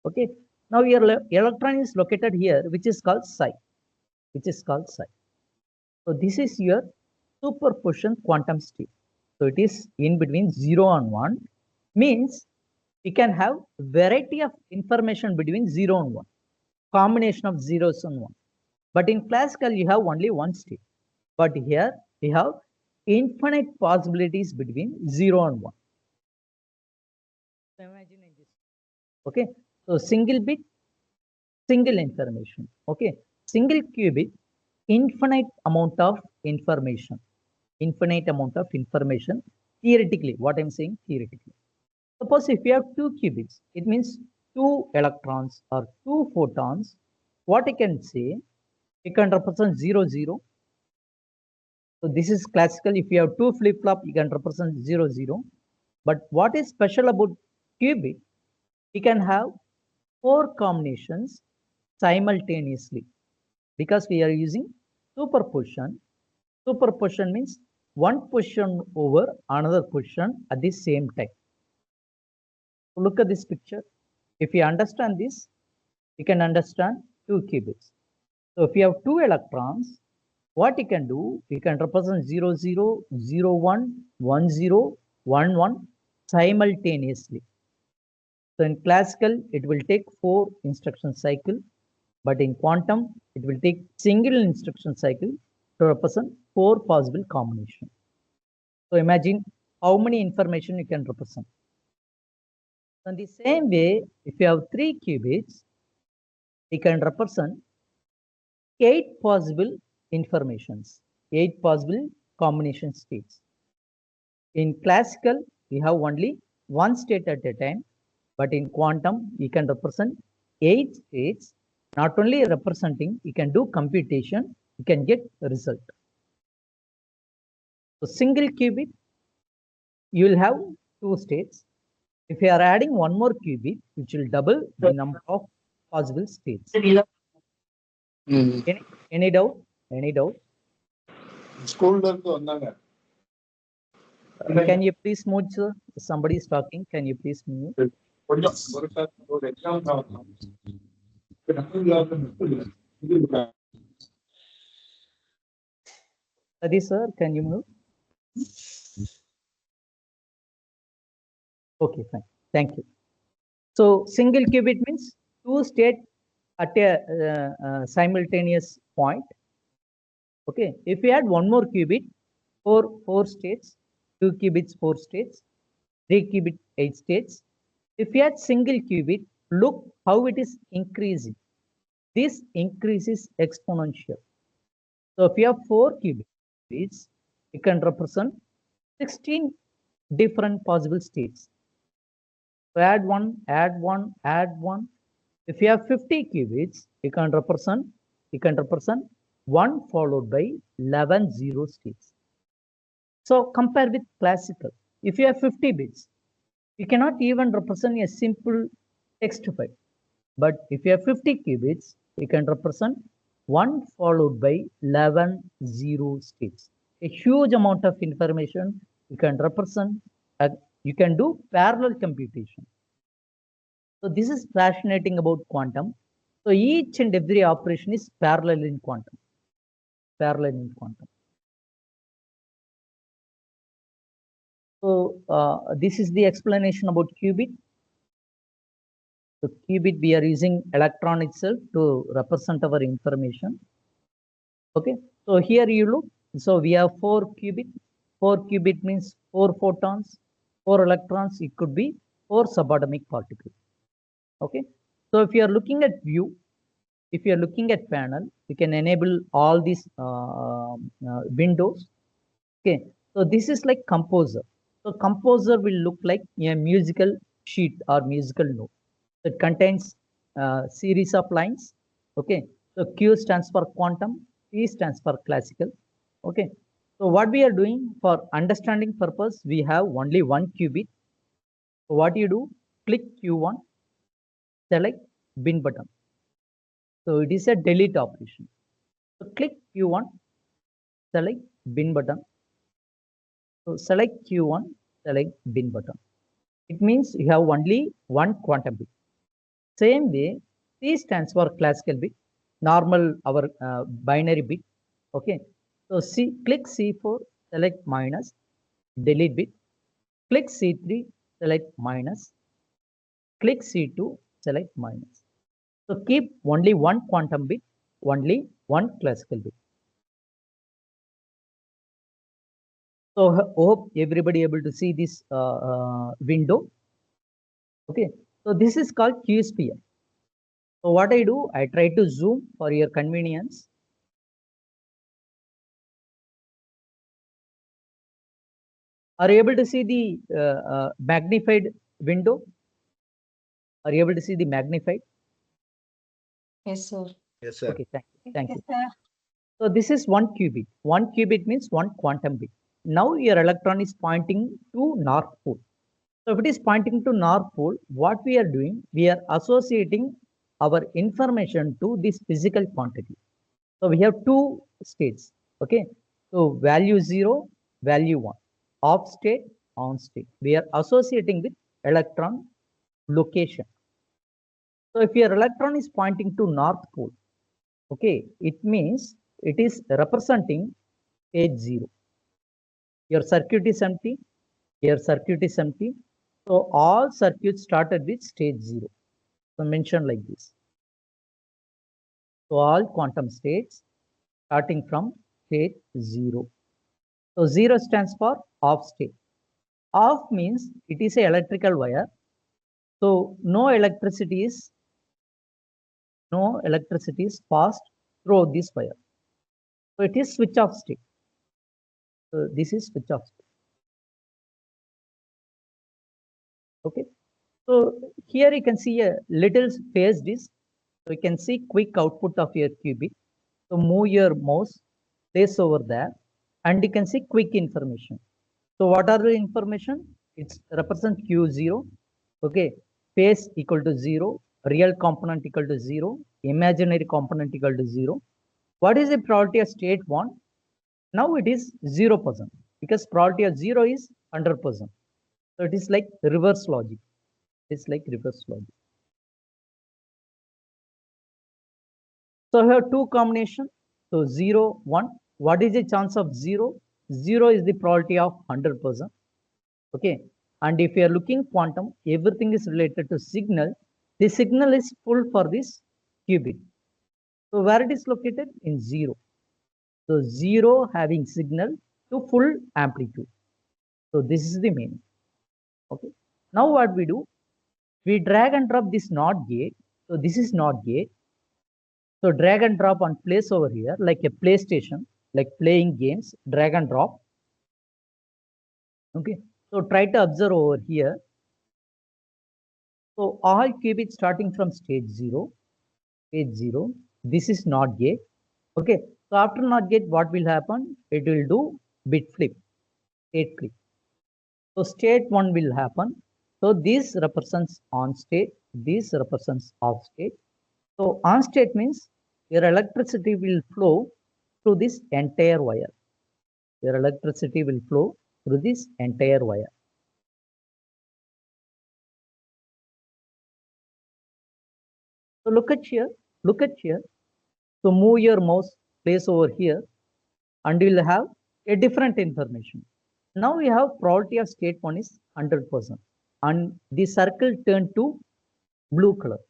Okay. Now your electron is located here, which is called psi. So this is your superposition quantum state. So it is in between 0 and 1. Means we can have variety of information between 0 and 1. Combination of zeros and 1. But in classical, you have only one state. But here we have infinite possibilities between 0 and 1. So imagine this. Okay. So single bit, single information. Okay. Single qubit, infinite amount of information. Infinite amount of information. Theoretically, what I'm saying theoretically. Suppose if you have 2 qubits, it means 2 electrons or 2 photons. What I can say, you can represent 0, 0. So this is classical. If you have 2 flip-flop, you can represent 0, 0. But what is special about qubit, we can have 4 combinations simultaneously because we are using superposition. Superposition means one position over another position at the same time. Look at this picture. If you understand this, you can understand 2 qubits. So if you have 2 electrons, what you can do, you can represent 0, 0, 0, 1, 1, 0, 1, 1 simultaneously. So in classical, it will take 4 instruction cycle. But in quantum, it will take single instruction cycle to represent 4 possible combinations. So imagine how many information you can represent. In the same way, if you have 3 qubits, you can represent 8 possible informations, 8 possible combination states. In classical, we have only one state at a time, but in quantum, you can represent 8 states. Not only representing, you can do computation, you can get a result. So single qubit, you will have 2 states. If you are adding one more qubit, which will double the number of possible states. Any doubt? Any doubt? Can you please mute, sir? Somebody is talking. Can you please mute? Adi sir, can you move? Okay, fine. Thank you. So single qubit means 2 states at a simultaneous point. Okay, if we add one more qubit, four states, 2 qubits, 4 states, 3 qubit, 8 states. If we add single qubit, look how it is increasing. This increase is exponential. So if you have 4 qubits, you can represent 16 different possible states. So add one, add one, add one. If you have 50 qubits, you can represent 1 followed by 11 zero states. So compare with classical. If you have 50 bits, you cannot even represent a simple text file. But if you have 50 qubits, you can represent 1 followed by 11 zero states. A huge amount of information you can represent. You can do parallel computation. So this is fascinating about quantum. So each and every operation is parallel in quantum. Parallel in quantum. So this is the explanation about qubit. So qubit, we are using electron itself to represent our information. Okay. So here you look. So we have 4 qubit. 4 qubit means 4 photons, 4 electrons. It could be 4 subatomic particles. Okay. So if you are looking at view, if you are looking at panel, you can enable all these windows. Okay. So this is like composer. So composer will look like a musical sheet or musical note. It contains series of lines. Okay. So Q stands for quantum, P stands for classical. Okay. So what we are doing for understanding purpose, we have only one qubit. So what you do, click Q1, select bin button. So it is a delete operation. So click Q1, select bin button. So select Q1, select bin button. It means you have only one quantum bit. Same way, C stands for classical bit, normal our binary bit. Okay. So click C4, select minus, delete bit. Click C3, select minus. Click C2, select minus. So keep only one quantum bit, only one classical bit. So hope everybody able to see this window. Okay. So this is called Q sphere. So what I do, I try to zoom for your convenience. Are you able to see the magnified window? Are you able to see the magnified? Yes, sir. Yes, sir. Okay, thank you. Thank you. Yes, sir. So this is one qubit. One qubit means one quantum bit. Now your electron is pointing to North Pole. So if it is pointing to North Pole, what we are doing, we are associating our information to this physical quantity. So we have 2 states. Okay. So value 0, value 1. Off state, on state. We are associating with electron location. So if your electron is pointing to North Pole, okay, it means it is representing state 0. Your circuit is empty. Your circuit is empty. So all circuits started with state 0. So mention like this. So all quantum states starting from state 0. So 0 stands for off state. Off means it is a electrical wire. So no electricity is passed through this wire. So it is switch off state. So this is switch off state. Okay. So here you can see a little phase disk. So you can see quick output of your qubit. So move your mouse, place over there, and you can see quick information. So what are the information? It's represent Q0. Okay. Phase equal to 0, real component equal to 0, imaginary component equal to 0. What is the probability of state 1? Now it is 0% because probability of 0 is 100%. So it is like reverse logic. It's like reverse logic. So here two combination. So 0, 1. What is the chance of 0? 0 is the probability of 100%. Okay. And if you are looking quantum, everything is related to signal. The signal is full for this qubit. So where it is located? In 0. So 0 having signal to full amplitude. So this is the meaning. Okay. Now what we do? We drag and drop this NOT gate. So this is NOT gate. So drag and drop and place over here like a PlayStation, like playing games, drag and drop. Okay. So try to observe over here. So all qubits starting from stage 0, this is NOT gate. Okay. So after NOT gate, what will happen? It will do bit flip, state flip. So state 1 will happen. So this represents on state, this represents off state. So on state means your electricity will flow through this entire wire. Your electricity will flow through this entire wire. So look at here. So move your mouse, place over here, and you will have a different information. Now we have probability of state 1 is 100%, and the circle turned to blue color.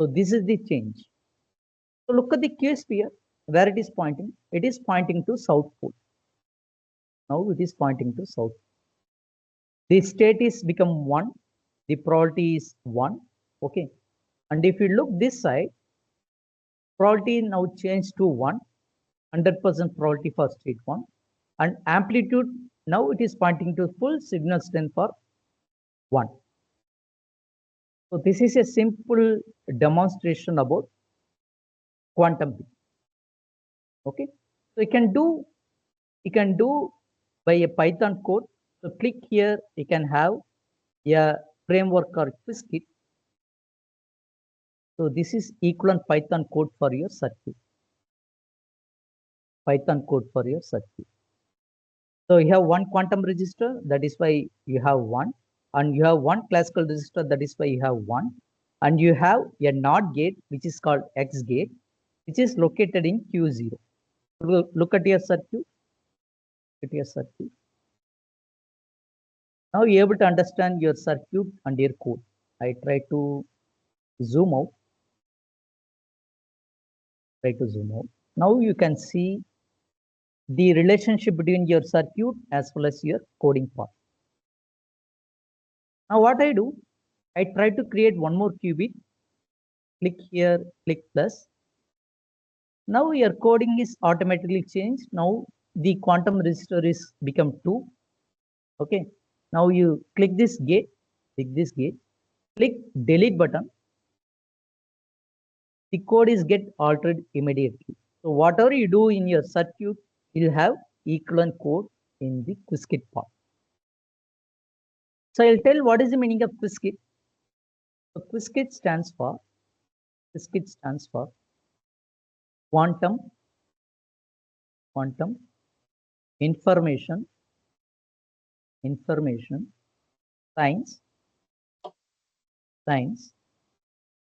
So this is the change. So look at the Q sphere, where it is pointing. It is pointing to South Pole. Now it is pointing to South. The state is become 1. The probability is 1. Okay. And if you look this side, probability now changed to 1. 100% probability for state 1. And amplitude, now it is pointing to full signal strength for 1. So this is a simple demonstration about quantum field. Okay. So you can do by a Python code. So click here, you can have a framework or Qiskit. So this is equivalent Python code for your circuit. Python code for your circuit. So you have one quantum register, that is why you have 1. And you have one classical register, that is why you have 1. And you have a NOT gate, which is called X gate, which is located in Q0. Look at your circuit. Now you're able to understand your circuit and your code. I try to zoom out. Now you can see the relationship between your circuit as well as your coding part. Now what I do, I try to create one more qubit. Click here, click plus. Now your coding is automatically changed. Now the quantum register is become 2. Okay. Now you click this gate, click delete button. The code is get altered immediately. So whatever you do in your circuit, you'll have equivalent code in the Qiskit part. So I'll tell what is the meaning of Qiskit. So Qiskit stands for quantum information science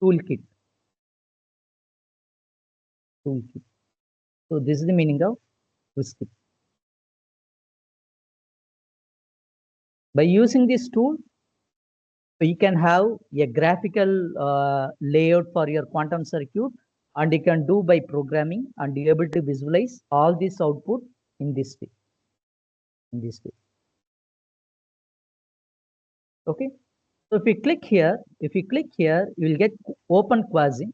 toolkit. So this is the meaning of Qiskit. By using this tool, you can have a graphical layout for your quantum circuit, and you can do by programming, and you're able to visualize all this output in this way. Okay. So if you click here, you will get Open Quassin.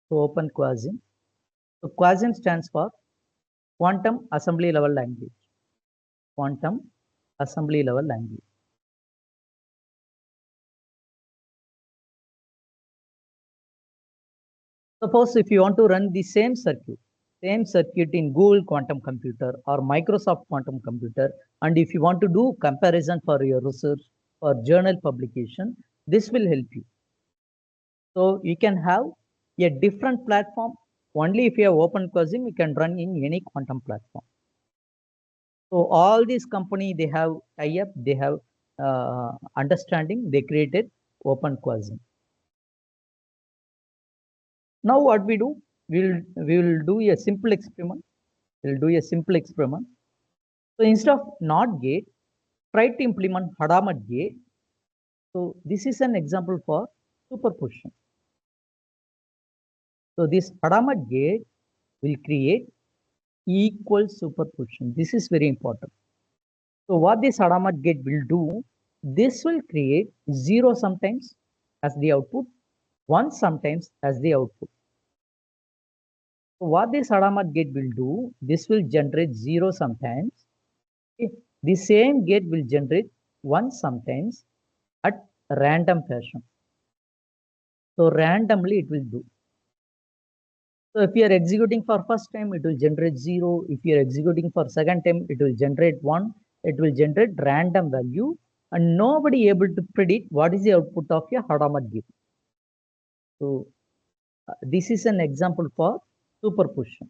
So Open Quassin. So Quassin stands for Quantum Assembly Level Language. Quantum Assembly Level Language. Suppose if you want to run the same circuit in Google Quantum Computer or Microsoft Quantum Computer, and if you want to do comparison for your research or journal publication, this will help you. So you can have a different platform. Only if you have Open Quassin, you can run in any quantum platform. So all these company, they have tie-up, they have understanding, they created Open Quassin. Now what we do, we will do a simple experiment. We'll do a simple experiment. So instead of NOT gate, try to implement Hadamard gate. So this is an example for superposition. So this Hadamard gate will create equal superposition. This is very important. So what this Hadamard gate will do, this will create 0 sometimes as the output, 1 sometimes as the output. So what this Hadamard gate will do, this will generate 0 sometimes. Okay. The same gate will generate 1 sometimes at random fashion. So randomly it will do. So if you are executing for first time, it will generate 0. If you are executing for second time, it will generate 1. It will generate random value, and nobody able to predict what is the output of your Hadamard gate. So this is an example for superposition.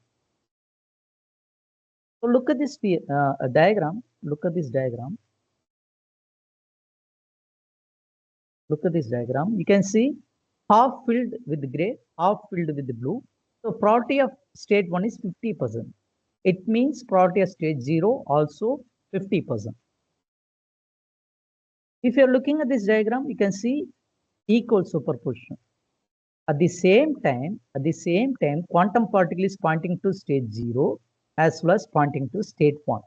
So look at this diagram. Look at this diagram. Look at this diagram. You can see half filled with gray, half filled with blue. So probability of state 1 is 50%. It means probability of state 0 also 50%. If you're looking at this diagram, you can see equal superposition. At the same time, quantum particle is pointing to state 0 as well as pointing to state 1.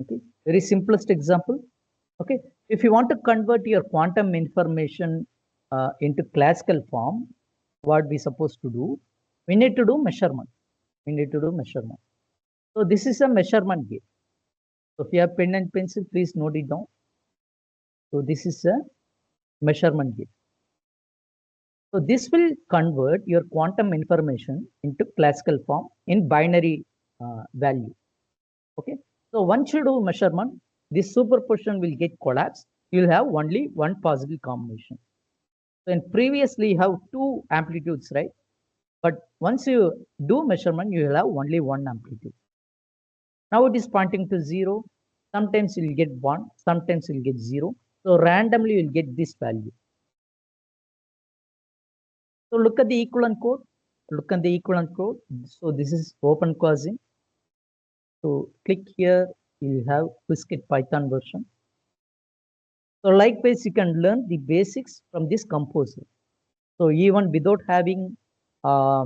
Okay, very simplest example. Okay, if you want to convert your quantum information into classical form, what we supposed to do? We need to do measurement. So this is a measurement gate. So if you have pen and pencil, please note it down. So this is a measurement gate. So this will convert your quantum information into classical form in binary value. Okay. So once you do measurement, this superposition will get collapsed. You'll have only one possible combination. So in previously you have 2 amplitudes, right? But once you do measurement, you will have only 1 amplitude. Now it is pointing to 0. Sometimes you will get 1, sometimes you will get 0. So randomly you will get this value. So look at the equivalent code. So this is Open Quassin. So click here, you have Qiskit Python version. So likewise, you can learn the basics from this composer. So even without having a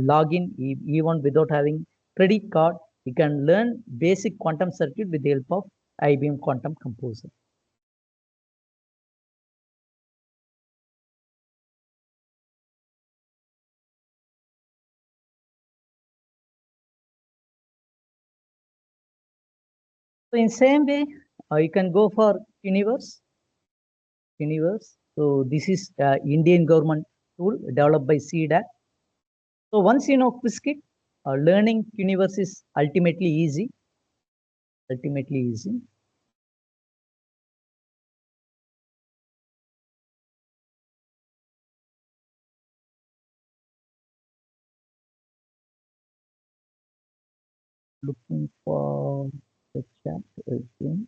login, even without having credit card, you can learn basic quantum circuit with the help of IBM Quantum Composer. So in same way, you can go for Universe. So this is Indian government tool developed by CDAC. So once you know Qiskit, learning Universe is ultimately easy. Looking for the chat again.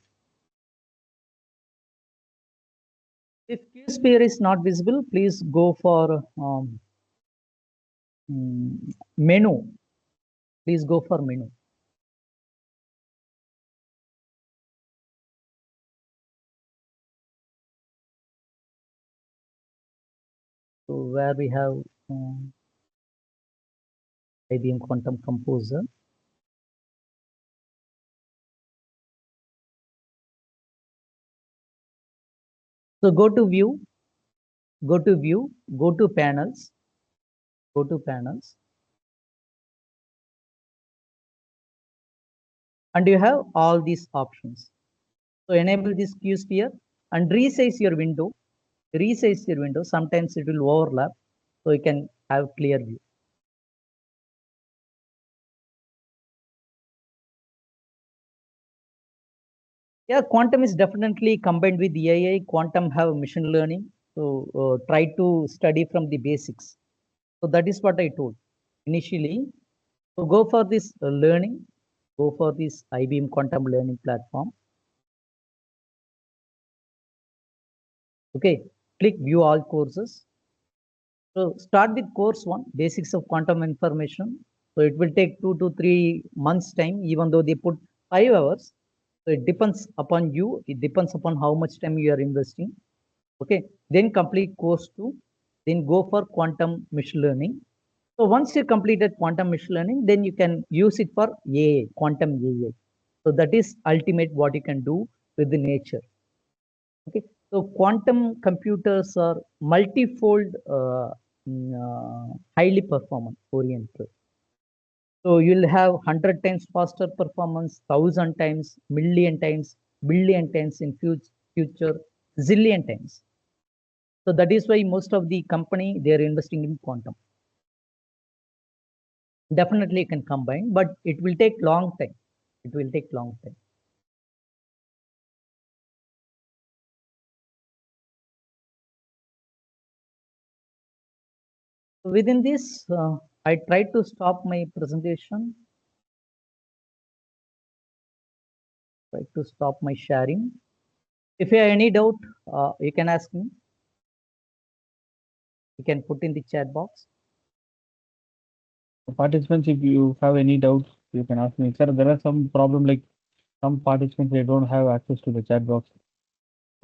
If QSphere is not visible, please go for menu. Please go for menu. So where we have IBM Quantum Composer. So go to view, go to view, go to panels, go to panels. And you have all these options. So enable this Q sphere and resize your window. Resize your window. Sometimes it will overlap, so you can have clear view. Yeah, quantum is definitely combined with AI. Quantum have machine learning. So try to study from the basics. So that is what I told initially. So go for this learning. Go for this IBM Quantum Learning Platform. Okay, click view all courses. So start with course 1, basics of quantum information. So it will take 2 to 3 months time, even though they put 5 hours. So it depends upon you. It depends upon how much time you are investing. Okay, then complete course 2, then go for quantum machine learning. So once you completed quantum machine learning, then you can use it for AI, quantum AI. So that is ultimate what you can do with the nature. Okay, so quantum computers are multifold, highly performant oriented. So you'll have 100 times faster performance, 1,000 times, million times, billion times in future, zillion times. So that is why most of the company they are investing in quantum. Definitely you can combine, but it will take long time. It will take long time. Within this, I tried to stop my presentation. Try to stop my sharing. If you have any doubt, you can ask me. You can put in the chat box. Participants, if you have any doubts, you can ask me. Sir, there are some problem like some participants, they don't have access to the chat box.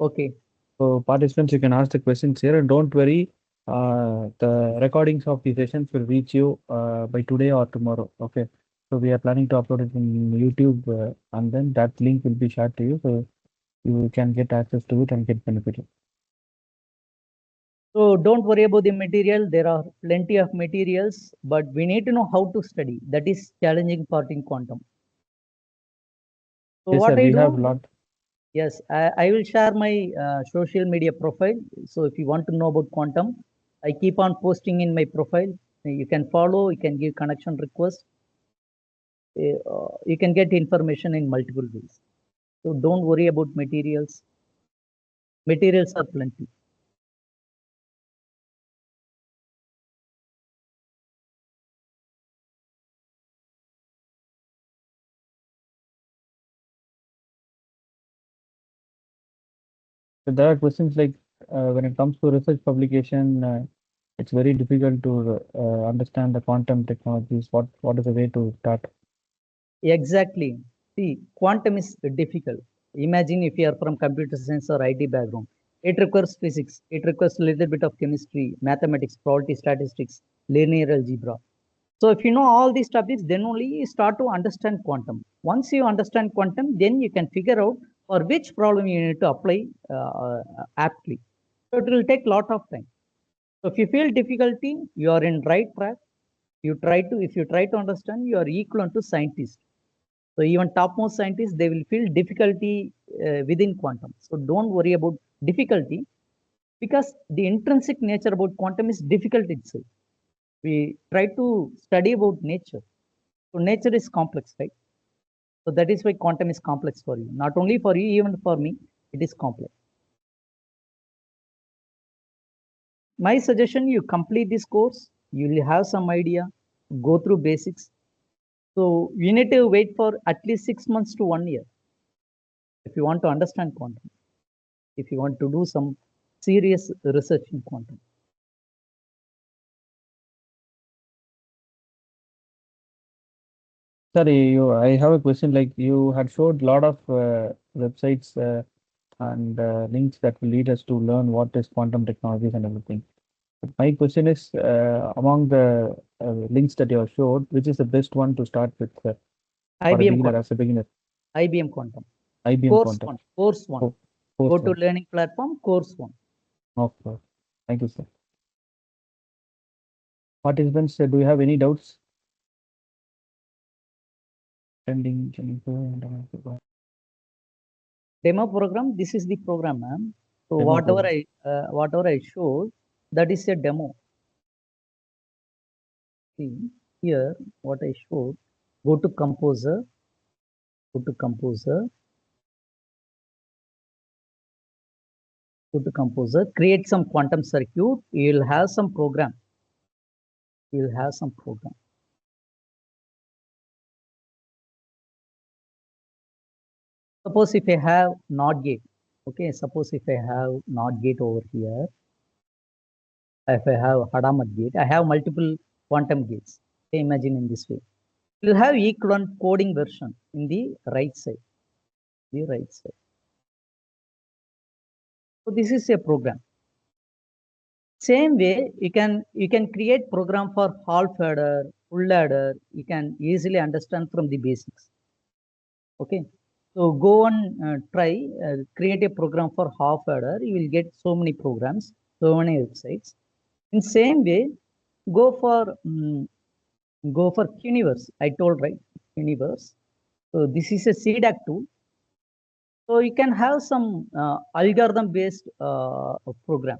Okay. So participants, you can ask the questions here and don't worry. The recordings of the sessions will reach you by today or tomorrow. Okay. So we are planning to upload it in YouTube and then that link will be shared to you. So you can get access to it and get benefited. So don't worry about the material. There are plenty of materials, but we need to know how to study. That is challenging part in quantum. So Yes, what sir, I we do? have a lot. Yes, I will share my social media profile. So if you want to know about quantum, I keep on posting in my profile. You can follow, you can give connection request. You can get information in multiple ways. So don't worry about materials. Materials are plenty. So there are questions like when it comes to research publication, it's very difficult to understand the quantum technologies. What is the way to start? Exactly. See, quantum is difficult. Imagine if you are from computer science or IT background. It requires physics. It requires a little bit of chemistry, mathematics, probability statistics, linear algebra. So if you know all these topics, then only you start to understand quantum. Once you understand quantum, then you can figure out for which problem you need to apply aptly. So it will take a lot of time. So if you feel difficulty, you are in right track. If you try to understand, you are equivalent to scientist. So even topmost scientists, they will feel difficulty within quantum. So don't worry about difficulty because the intrinsic nature about quantum is difficult itself. We try to study about nature. So nature is complex, right? So that is why quantum is complex for you. Not only for you, even for me, it is complex. My suggestion, you complete this course, you will have some idea, go through basics. So you need to wait for at least 6 months to 1 year if you want to understand quantum, if you want to do some serious research in quantum. Sorry, I have a question. Like you had showed a lot of websites and links that will lead us to learn what is quantum technologies and everything. My question is, among the links that you have showed, which is the best one to start with for a IBM beginner, Quantum. as a beginner? IBM Quantum. IBM Course Quantum. one. Course one. Oh, course Go to one. learning platform. Course one. Of course. Thank you, sir. Participants, do you have any doubts? Pending. Demo program. This is the program, ma'am. So Demo whatever I showed, that is a demo. See here what I showed. Go to Composer. Go to Composer. Go to Composer. Create some quantum circuit. You will have some program. You will have some program. Suppose if I have NOT gate. Okay. Suppose if I have NOT gate over here. If I have Hadamard gate, I have multiple quantum gates. Okay, imagine in this way. You have equivalent coding version in the right side. The right side. So this is a program. Same way, you can create program for half adder, full adder. You can easily understand from the basics. Okay. So go and try create a program for half adder. You will get so many programs, so many websites. In same way, go for Universe. I told right, Universe. So this is a CDAC tool. So you can have some algorithm based program.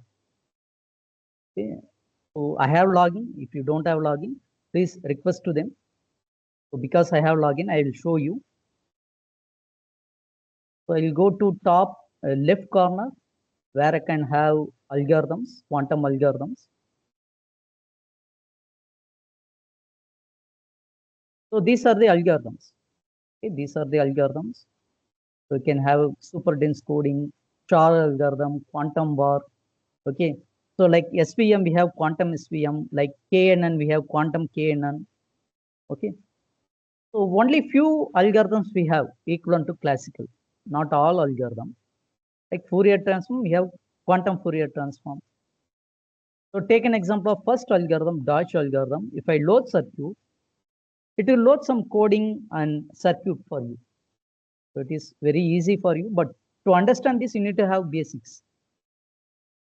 Okay. So I have login. If you don't have login, please request to them. So because I have login, I will show you. So I will go to top left corner where I can have algorithms, quantum algorithms. So these are the algorithms. Okay, these are the algorithms. So you can have super dense coding, star algorithm, quantum bar. Okay. So like SVM, we have quantum SVM, like KNN, we have quantum KNN. Okay. So only few algorithms we have equivalent to classical, not all algorithms. Like Fourier transform, we have quantum Fourier transform. So take an example of first algorithm, Deutsch algorithm. If I load circuit, it will load some coding and circuit for you. So it is very easy for you, but to understand this, you need to have basics.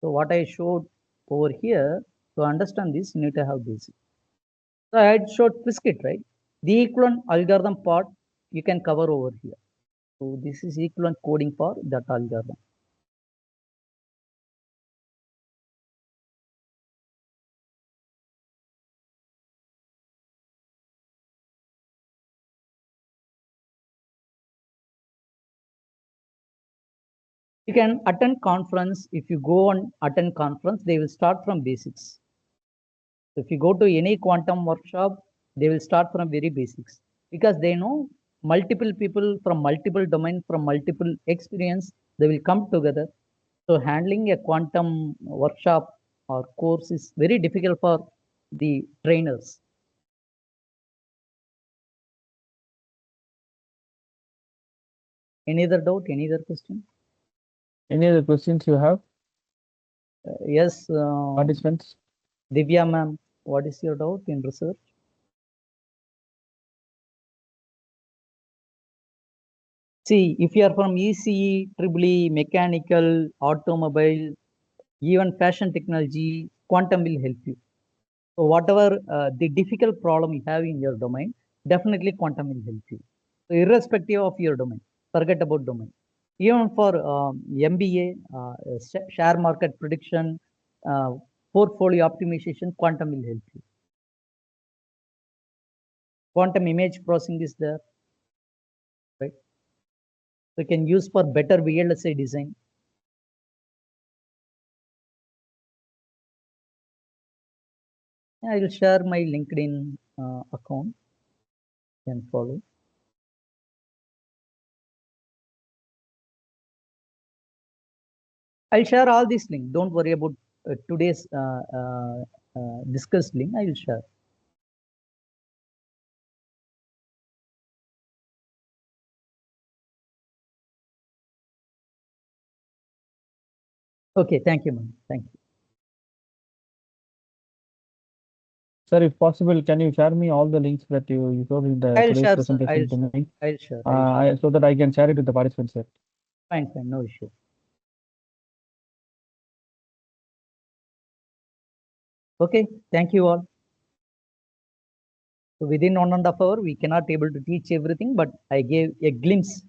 So what I showed over here, to understand this, you need to have basics. So I had showed Qiskit, right? The equivalent algorithm part you can cover over here. So this is equivalent coding for that algorithm. You can attend conference. If you go and attend conference, they will start from basics. So if you go to any quantum workshop, they will start from very basics because they know multiple people from multiple domain, from multiple experience, they will come together. So handling a quantum workshop or course is very difficult for the trainers. Any other doubt? Any other question? Any other questions you have, Yes, participants? Divya ma'am, what is your doubt in research? See, if you are from ECE, EEE, mechanical, automobile, even fashion technology, quantum will help you. So whatever the difficult problem you have in your domain, definitely quantum will help you. So irrespective of your domain, forget about domain. Even for MBA, share market prediction, portfolio optimization, quantum will help you. Quantum image processing is there, right? So you can use for better VLSI design. I will share my LinkedIn account. You can follow. I'll share all these links. Don't worry about today's discussed link. I will share. Okay, thank you, ma'am. Thank you. Sir, if possible, can you share me all the links that you showed in the I'll today's share, sir. presentation to me, I'll share. so that I can share it with the participants, sir. Fine, no issue. Okay, thank you all. So within 1.5 hours, we cannot able to teach everything, but I gave a glimpse.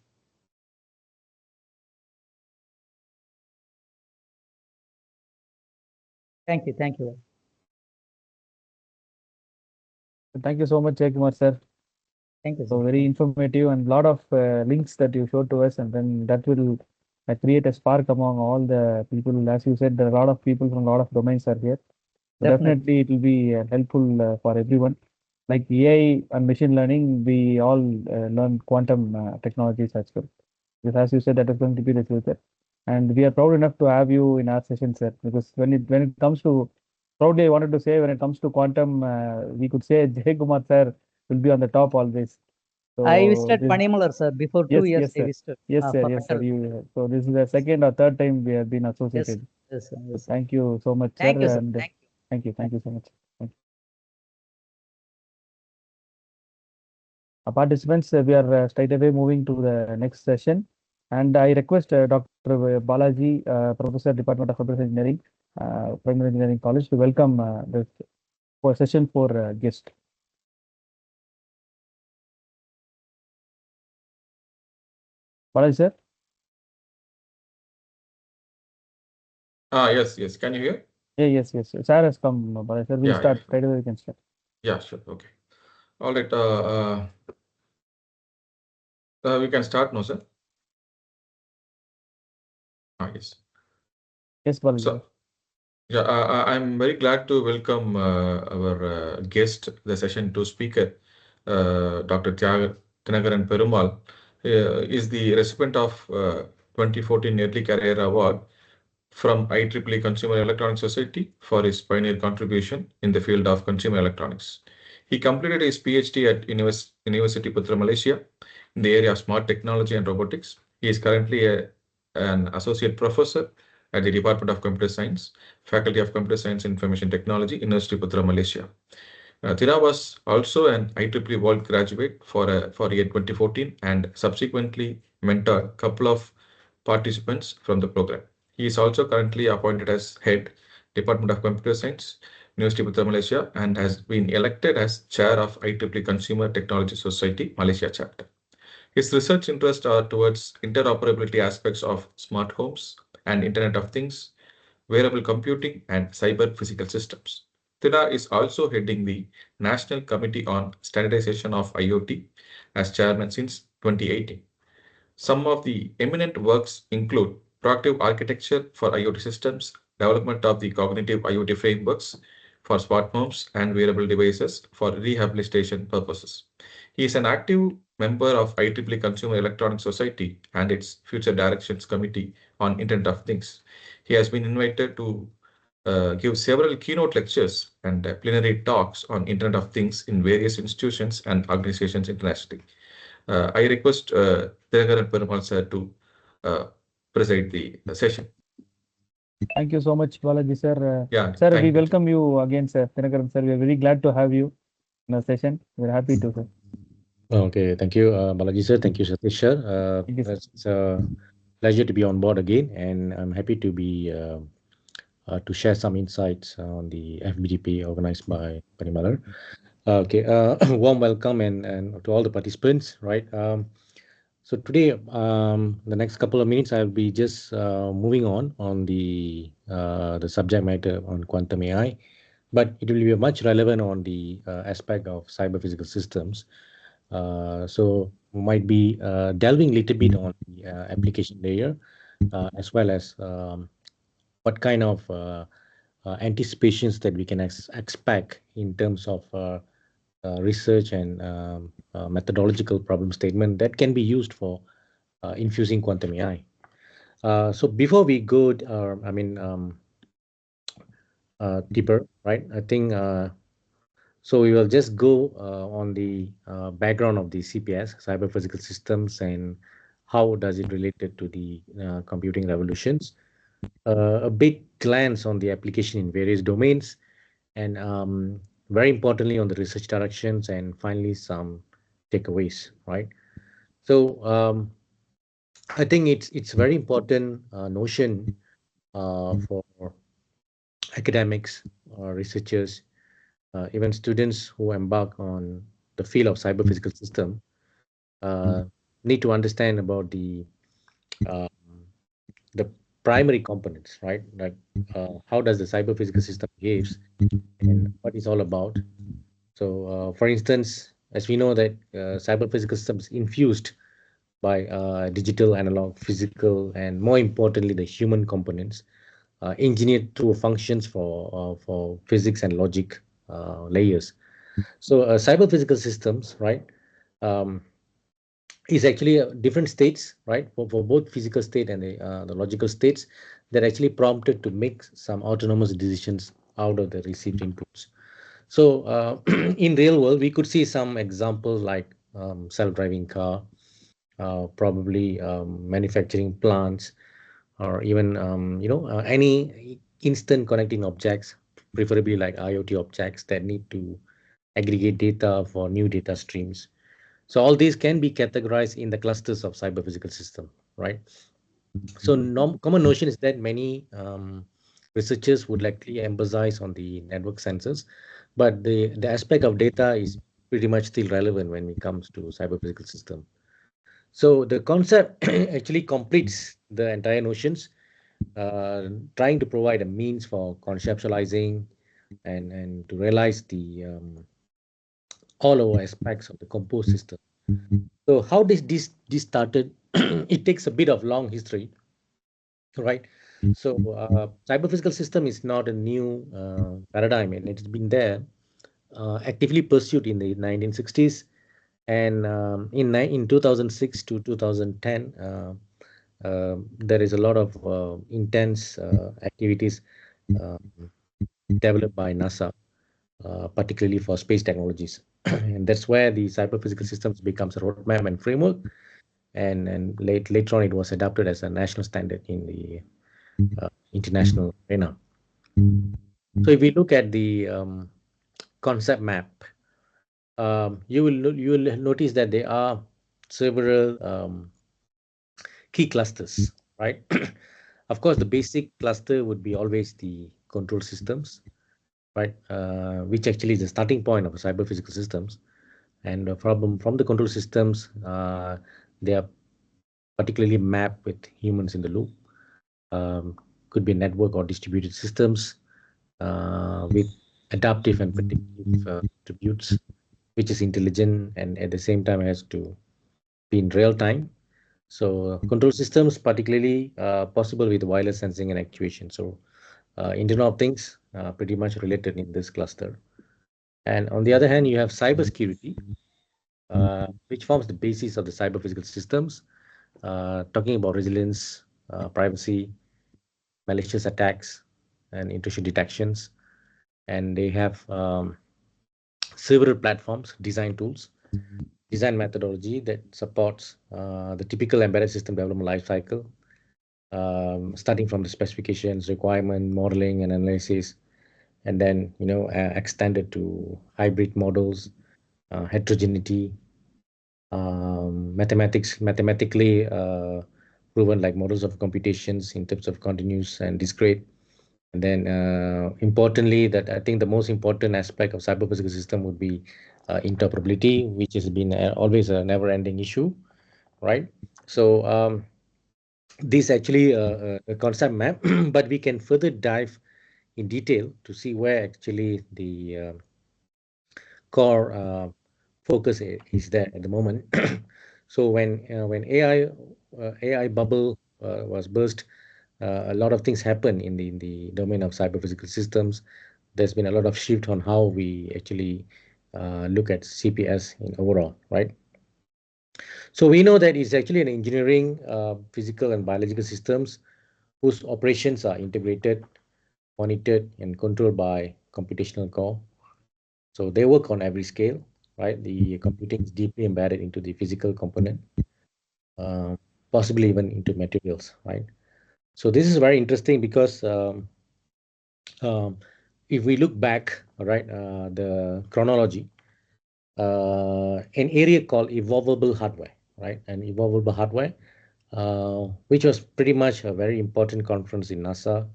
Thank you all. Thank you so much, Kumar, sir. Thank you, So sir. very informative and lot of links that you showed to us, and then that will create a spark among all the people. As you said, there are a lot of people from a lot of domains are here. So definitely it will be helpful for everyone. Like AI and machine learning, we all learn quantum technologies as well. Because as you said, that is going to be the future. And we are proud enough to have you in our session, sir. Because when it comes to proudly, I wanted to say when it comes to quantum, we could say Jay Kumar sir will be on the top always. So I visited Panimalar, sir, before 2 years. yes, I sir. visited. Yes, sir. For Yes, sir. mental. So this is the second or third time we have been associated. Yes, sir. So Yes, sir. thank you so much, Thank sir. you, sir. And Thank you. thank you so much. Thank you. Participants, we are straight away moving to the next session. And I request Dr. Balaji, Professor, Department of Computer Engineering, Primary Engineering College, to welcome this for session for guest. Balaji, sir? Yes. Can you hear? Yeah, yes. Sir has come, Balaji, sir. We'll Yeah, start. yeah. Straight away we can start. Yeah, sure. Okay. All right. We can start now, sir. Yes. Yes, Balaji. So, yeah, I'm very glad to welcome our guest, the session two speaker, Dr. Thinagaran Perumal, is the recipient of 2014 Early Career Award from IEEE Consumer Electronics Society for his pioneer contribution in the field of consumer electronics. He completed his PhD at University Putra, Malaysia, in the area of smart technology and robotics. He is currently an associate professor at the Department of Computer Science, Faculty of Computer Science and Information Technology, University Putra, Malaysia. Thira was also an IEEE World graduate for year 2014 and subsequently mentored a couple of participants from the program. He is also currently appointed as head, Department of Computer Science, University of Putra, Malaysia, and has been elected as chair of IEEE Consumer Technology Society, Malaysia chapter. His research interests are towards interoperability aspects of smart homes and Internet of Things, wearable computing, and cyber physical systems. Thira is also heading the National Committee on Standardization of IoT as chairman since 2018. Some of the eminent works include proactive architecture for IoT systems, development of the cognitive IoT frameworks for smart homes and wearable devices for rehabilitation purposes. He is an active member of IEEE Consumer Electronics Society and its Future Directions Committee on Internet of Things. He has been invited to give several keynote lectures and plenary talks on Internet of Things in various institutions and organizations internationally. I request Thinagaran Perumal sir to preside the session. Thank you so much, Balaji, sir. Yeah, Sir, thank we you. welcome you again, sir. Thinagaran, sir. We are very glad to have you in our session. We're happy to, sir. Okay, thank you, Balaji sir. Thank you, Satish sir. Thank you, sir. It's a pleasure to be on board again, and I'm happy to be to share some insights on the FBDP organized by Panimalar. Okay, warm welcome and to all the participants, right? So today, the next couple of minutes, I'll be just moving on the subject matter on quantum AI, but it will be much relevant on the aspect of cyber physical systems. So we might be delving a little bit on the application layer, as well as what kind of anticipations that we can expect in terms of research and methodological problem statement that can be used for infusing quantum AI. So before we go, deeper, right? I think so. We will just go on the background of the CPS, cyber physical systems, and how does it related to the computing revolutions. A big glance on the application in various domains, and very importantly on the research directions, and finally some takeaways, right? So I think it's very important notion for academics, researchers, even students who embark on the field of cyber physical system need to understand about um, the primary components, right? Like how does the cyber physical system behaves and what it's all about. So, for instance, as we know that cyber physical systems infused by digital, analog, physical, and more importantly, the human components engineered through functions for physics and logic layers. So, cyber physical systems, right? Um, is actually different states, right, for both physical state and the logical states that actually prompted to make some autonomous decisions out of the received inputs. So in real world, we could see some examples like self-driving car, probably manufacturing plants, or even any instant connecting objects, preferably like IoT objects that need to aggregate data for new data streams. So all these can be categorized in the clusters of cyber physical system, right? So common notion is that many researchers would likely emphasize on the network sensors, but the aspect of data is pretty much still relevant when it comes to cyber physical system. So the concept actually completes the entire notions, trying to provide a means for conceptualizing and to realize the all over aspects of the composed system. So how this started? It takes a bit of long history, right? So cyber physical system is not a new paradigm, and it's been there actively pursued in the 1960s, and in 2006 to 2010, there is a lot of intense activities uh, developed by NASA, particularly for space technologies, and that's where the cyber physical systems becomes a roadmap and framework, and later on it was adopted as a national standard in the international arena. So if we look at the concept map, you will notice that there are several key clusters, right? Of course, the basic cluster would be always the control systems, right? Which actually is the starting point of cyber physical systems. And from the control systems, they are particularly mapped with humans in the loop. Could be network or distributed systems with adaptive and predictive attributes, which is intelligent and at the same time has to be in real time. So control systems, particularly possible with wireless sensing and actuation. So Internet of Things pretty much related in this cluster. And on the other hand, you have cybersecurity, which forms the basis of the cyber physical systems, talking about resilience, privacy, malicious attacks, and intrusion detections. And they have several platforms, design tools, design methodology that supports the typical embedded system development lifecycle, starting from the specifications, requirement, modeling, and analysis, and then extended to hybrid models, heterogeneity, mathematically proven like models of computations in terms of continuous and discrete. And then importantly, that I think the most important aspect of cyber physical system would be interoperability, which has been always a never-ending issue, right? So this actually a concept map, but we can further dive in detail to see where actually the core focus is there at the moment. So when AI bubble was burst, a lot of things happen in the domain of cyber physical systems. There's been a lot of shift on how we actually look at CPS in overall, right? So we know that it's actually an engineering, physical and biological systems whose operations are integrated, monitored, and controlled by computational core. So they work on every scale, right? The computing is deeply embedded into the physical component, possibly even into materials, right? So this is very interesting because um, if we look back, all right, the chronology, an area called evolvable hardware, right? And evolvable hardware, which was pretty much a very important conference in NASA,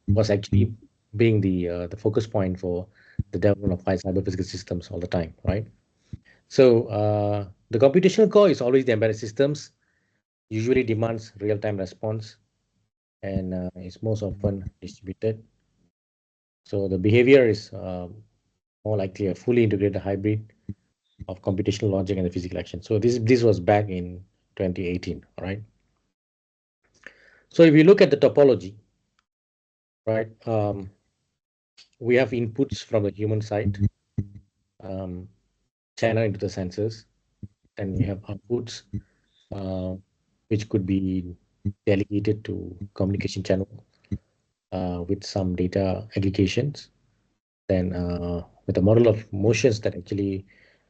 was actually being the focus point for the development of high cyber physical systems all the time, right? So the computational core is always the embedded systems, usually demands real-time response, and is most often distributed. So the behavior is more likely a fully integrated hybrid of computational logic and the physical action. So this was back in 2018, all right? So if you look at the topology, right, we have inputs from the human side, channel into the sensors, and we have outputs, which could be delegated to communication channel with some data aggregations. Then with a model of motions that actually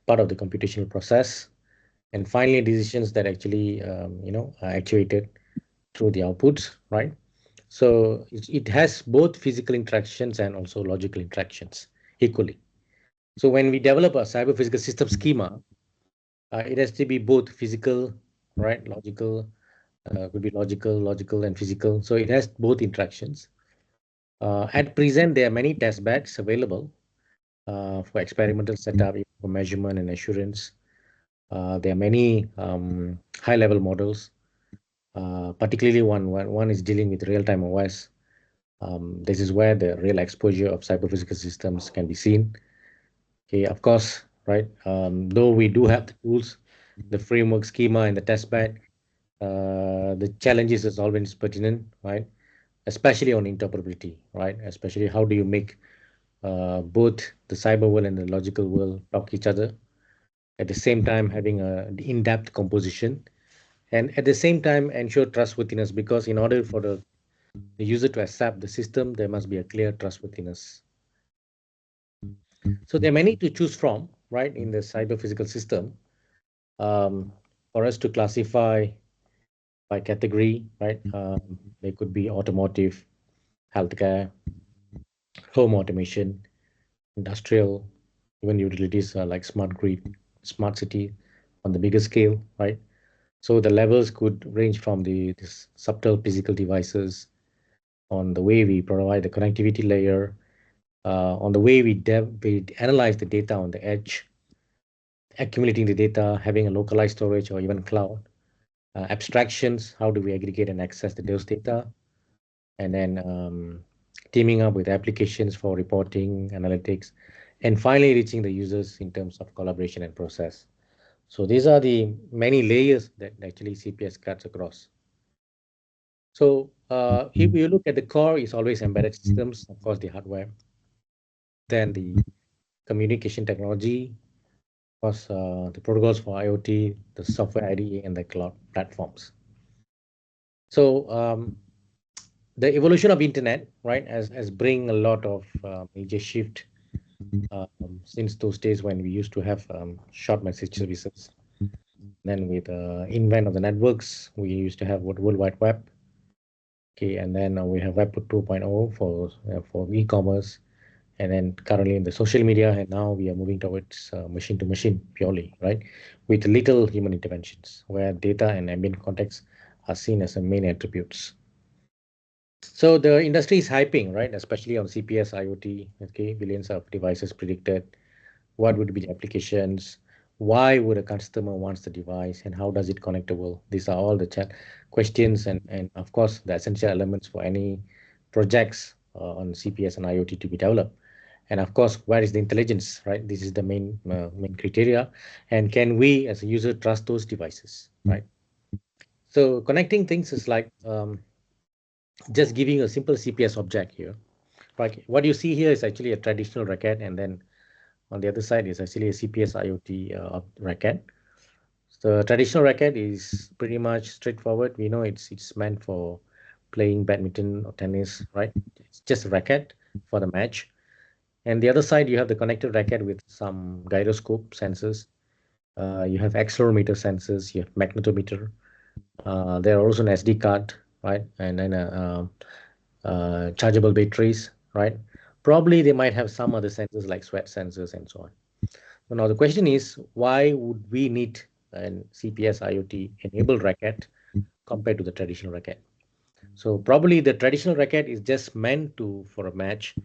part of the computational process, and finally decisions that actually are actuated through the outputs, right? So it has both physical interactions and also logical interactions equally. So when we develop a cyber physical system schema, it has to be both physical, right? Logical, could be logical and physical. So it has both interactions. At present, there are many test beds available for experimental setup, for measurement and assurance. There are many high-level models. Particularly one is dealing with real-time OS. This is where the real exposure of cyber physical systems can be seen. Okay, of course, right? Though we do have the tools, the framework schema and the test bed, the challenges is always pertinent, right? Especially on interoperability, right? Especially how do you make both the cyber world and the logical world talk each other at the same time having a in-depth composition, and at the same time ensure trustworthiness, because in order for the user to accept the system, there must be a clear trustworthiness. So there are many to choose from, right, in the cyber physical system. For us to classify by category, right, they could be automotive, healthcare, home automation, industrial, even utilities like smart grid, smart city on the bigger scale, right? So the levels could range from this subtle physical devices, on the way we provide the connectivity layer, on the way we analyze the data on the edge, accumulating the data, having a localized storage or even cloud, abstractions, how do we aggregate and access those data, and then teaming up with applications for reporting, analytics, and finally reaching the users in terms of collaboration and process. So these are the many layers that actually CPS cuts across. So if you look at the core, it's always embedded systems, of course, the hardware, then the communication technology, of course, the protocols for IoT, the software IDE, and the cloud platforms. So the evolution of internet, right, has bring a lot of major shift since those days when we used to have short message services. Then with invent of the networks, we used to have World Wide Web. Okay, and then we have Web 2.0 for e-commerce, and then currently in the social media, and now we are moving towards machine to machine purely, right, with little human interventions, where data and ambient context are seen as the main attributes. So the industry is hyping, right, especially on CPS, IoT, okay, billions of devices predicted. What would be the applications? Why would a customer wants the device, and how does it connect to world? These are all the questions, and of course the essential elements for any projects on CPS and IoT to be developed. And of course, where is the intelligence, right? This is the main criteria. And can we as a user trust those devices, right? So connecting things is like just giving a simple CPS object here. Right? What you see here is actually a traditional racket, and then on the other side is actually a CPS IoT racket. So the traditional racket is pretty much straightforward. We know it's meant for playing badminton or tennis, right? It's just a racket for the match. And the other side, you have the connected racket with some gyroscope sensors. You have accelerometer sensors. You have magnetometer. There are also an SD card, right? And then chargeable batteries, right? Probably they might have some other sensors like sweat sensors and so on. So now the question is, why would we need an CPS IoT enabled racket compared to the traditional racket? So probably the traditional racket is just meant for a match,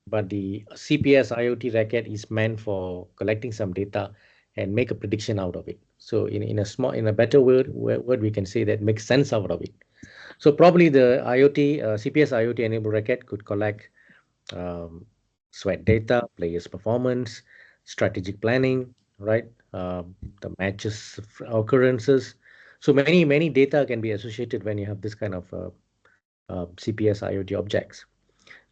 but the CPS IoT racket is meant for collecting some data and make a prediction out of it. So in a better word, we can say that makes sense out of it. So probably the CPS IoT enabled racket could collect um, sweat data, players' performance, strategic planning, right? The matches occurrences. So many data can be associated when you have this kind of CPS IoT objects.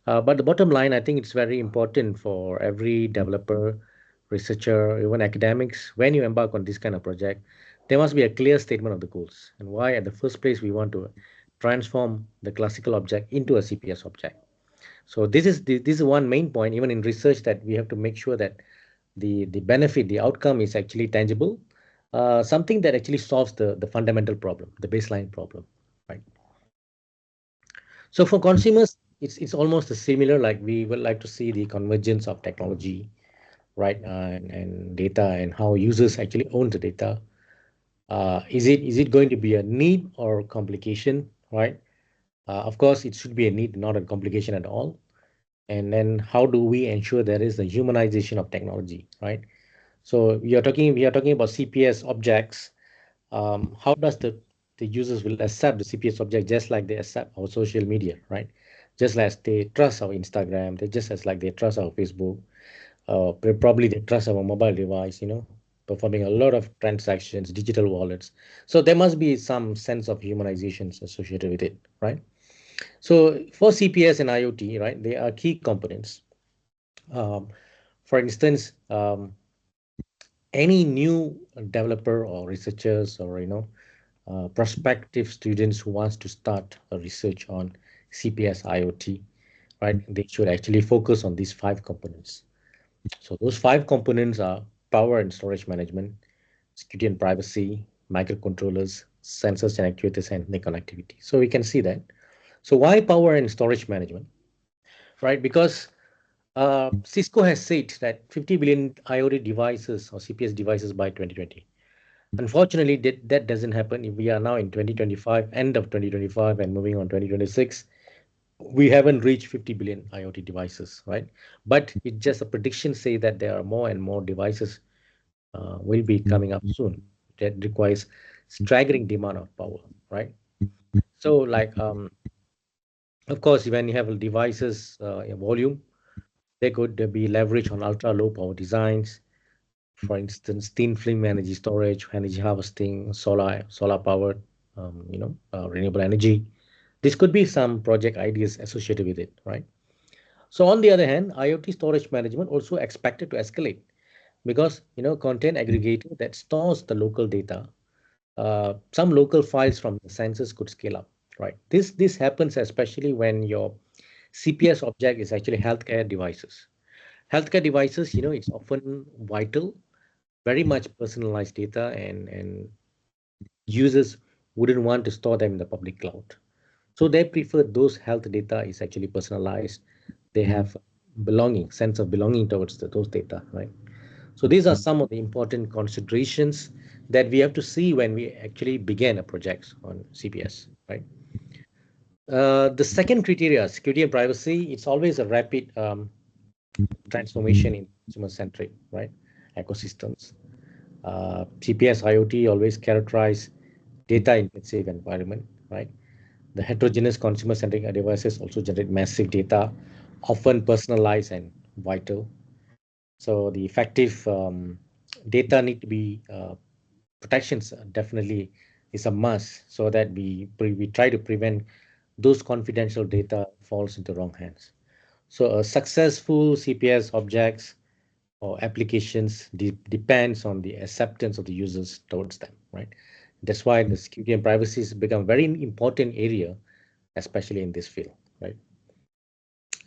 But the bottom line, I think it's very important for every developer, researcher, even academics, when you embark on this kind of project, there must be a clear statement of the goals and why at the first place we want to transform the classical object into a CPS object. So this is one main point, even in research, that we have to make sure that the benefit, the outcome is actually tangible, something that actually solves the fundamental problem, the baseline problem, right? So for consumers, it's almost similar. Like we would like to see the convergence of technology, right, and data, and how users actually own the data. Is it going to be a need or complication, right? Of course, it should be a need, not a complication at all. And then how do we ensure there is the humanization of technology, right? So we are talking about CPS objects. How does the users will accept the CPS object just like they accept our social media, right? Just as they trust our Instagram, they just as like they trust our Facebook, probably they trust our mobile device, performing a lot of transactions, digital wallets. So there must be some sense of humanizations associated with it, right? So for CPS and IoT, right, they are key components. Um, for instance, any new developer or researchers or prospective students who wants to start a research on CPS IoT, right? They should actually focus on these 5 components. So those 5 components are power and storage management, security and privacy, microcontrollers, sensors and actuators, and the connectivity. So we can see that. So why power and storage management, right? Because Cisco has said that 50 billion IoT devices or CPS devices by 2020. Unfortunately, that doesn't happen. If we are now in 2025, end of 2025, and moving on 2026, we haven't reached 50 billion IoT devices, right? But it just a prediction say that there are more and more devices will be coming up soon that requires staggering demand of power, right? So like, of course, when you have devices in volume, they could be leveraged on ultra low power designs. For instance, thin film energy storage, energy harvesting, solar powered, renewable energy. This could be some project ideas associated with it, right? So on the other hand, IoT storage management also expected to escalate because content aggregator that stores the local data, some local files from the sensors could scale up, right? This happens especially when your CPS object is actually healthcare devices. Healthcare devices, it's often vital, very much personalized data, and users wouldn't want to store them in the public cloud. So they prefer those health data is actually personalized. They have sense of belonging towards those data, right? So these are some of the important considerations that we have to see when we actually begin a project on CPS, right? The second criteria, security and privacy, it's always a rapid transformation in consumer-centric, right, ecosystems. CPS IoT always characterize data-intensive environment, right? The heterogeneous consumer-centric devices also generate massive data, often personalized and vital. So the effective data need to be protections definitely is a must, so that we try to prevent those confidential data falls into wrong hands. So a successful CPS objects or applications depends on the acceptance of the users towards them, right? That's why the security and privacy has become a very important area, especially in this field, right?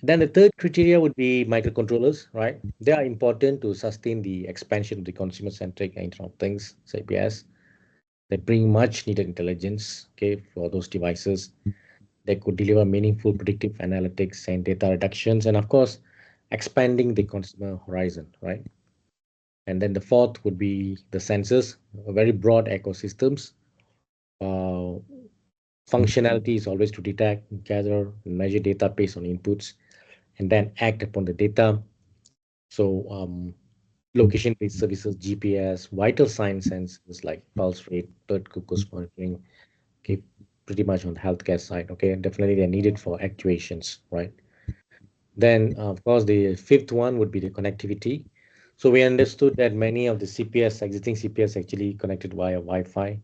Then the third criteria would be microcontrollers, right? They are important to sustain the expansion of the consumer-centric Internet of Things, CPS. They bring much needed intelligence, okay, for those devices. that could deliver meaningful predictive analytics and data reductions, and of course, expanding the consumer horizon, right? And then the fourth would be the sensors, very broad ecosystems. Functionality is always to detect, gather, and measure data based on inputs, and then act upon the data. So location-based services, GPS, vital sign sensors like pulse rate, blood glucose monitoring, okay, pretty much on the healthcare side, okay, definitely they're needed for actuations, right? Then, of course, the fifth one would be the connectivity. So we understood that many of the CPS, existing CPS actually connected via Wi-Fi.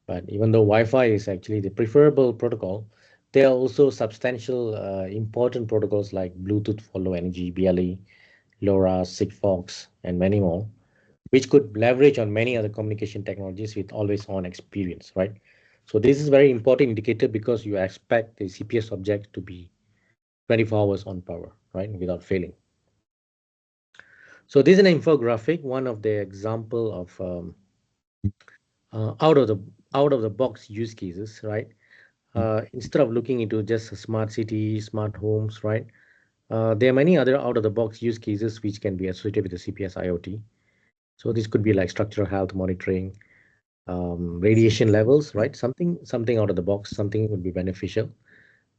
But even though Wi-Fi is actually the preferable protocol, there are also substantial important protocols like Bluetooth for low energy, BLE, LoRa, Sigfox, and many more, which could leverage on many other communication technologies with always-on experience, right? So this is very important indicator because you expect the CPS object to be 24 hours on power, right, without failing. So this is an infographic, one of the example of out of the box use cases, right? Instead of looking into just a smart city, smart homes, right? There are many other out of the box use cases which can be associated with the CPS IoT. So this could be like structural health monitoring, radiation levels, right? Something out of the box, something would be beneficial.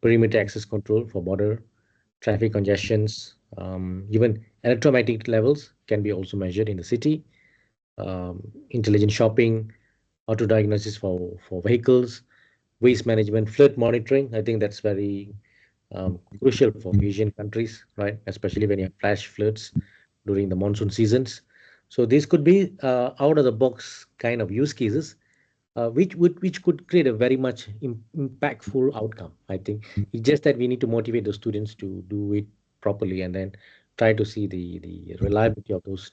Perimeter access control for border, traffic congestions, even electromagnetic levels can be also measured in the city. Intelligent shopping, auto diagnosis for vehicles, waste management, flood monitoring. I think that's very crucial for Asian countries, right? Especially when you have flash floods during the monsoon seasons. So this could be out of the box kind of use cases, which could create a very much impactful outcome. I think it's just that we need to motivate the students to do it properly and then try to see the reliability of those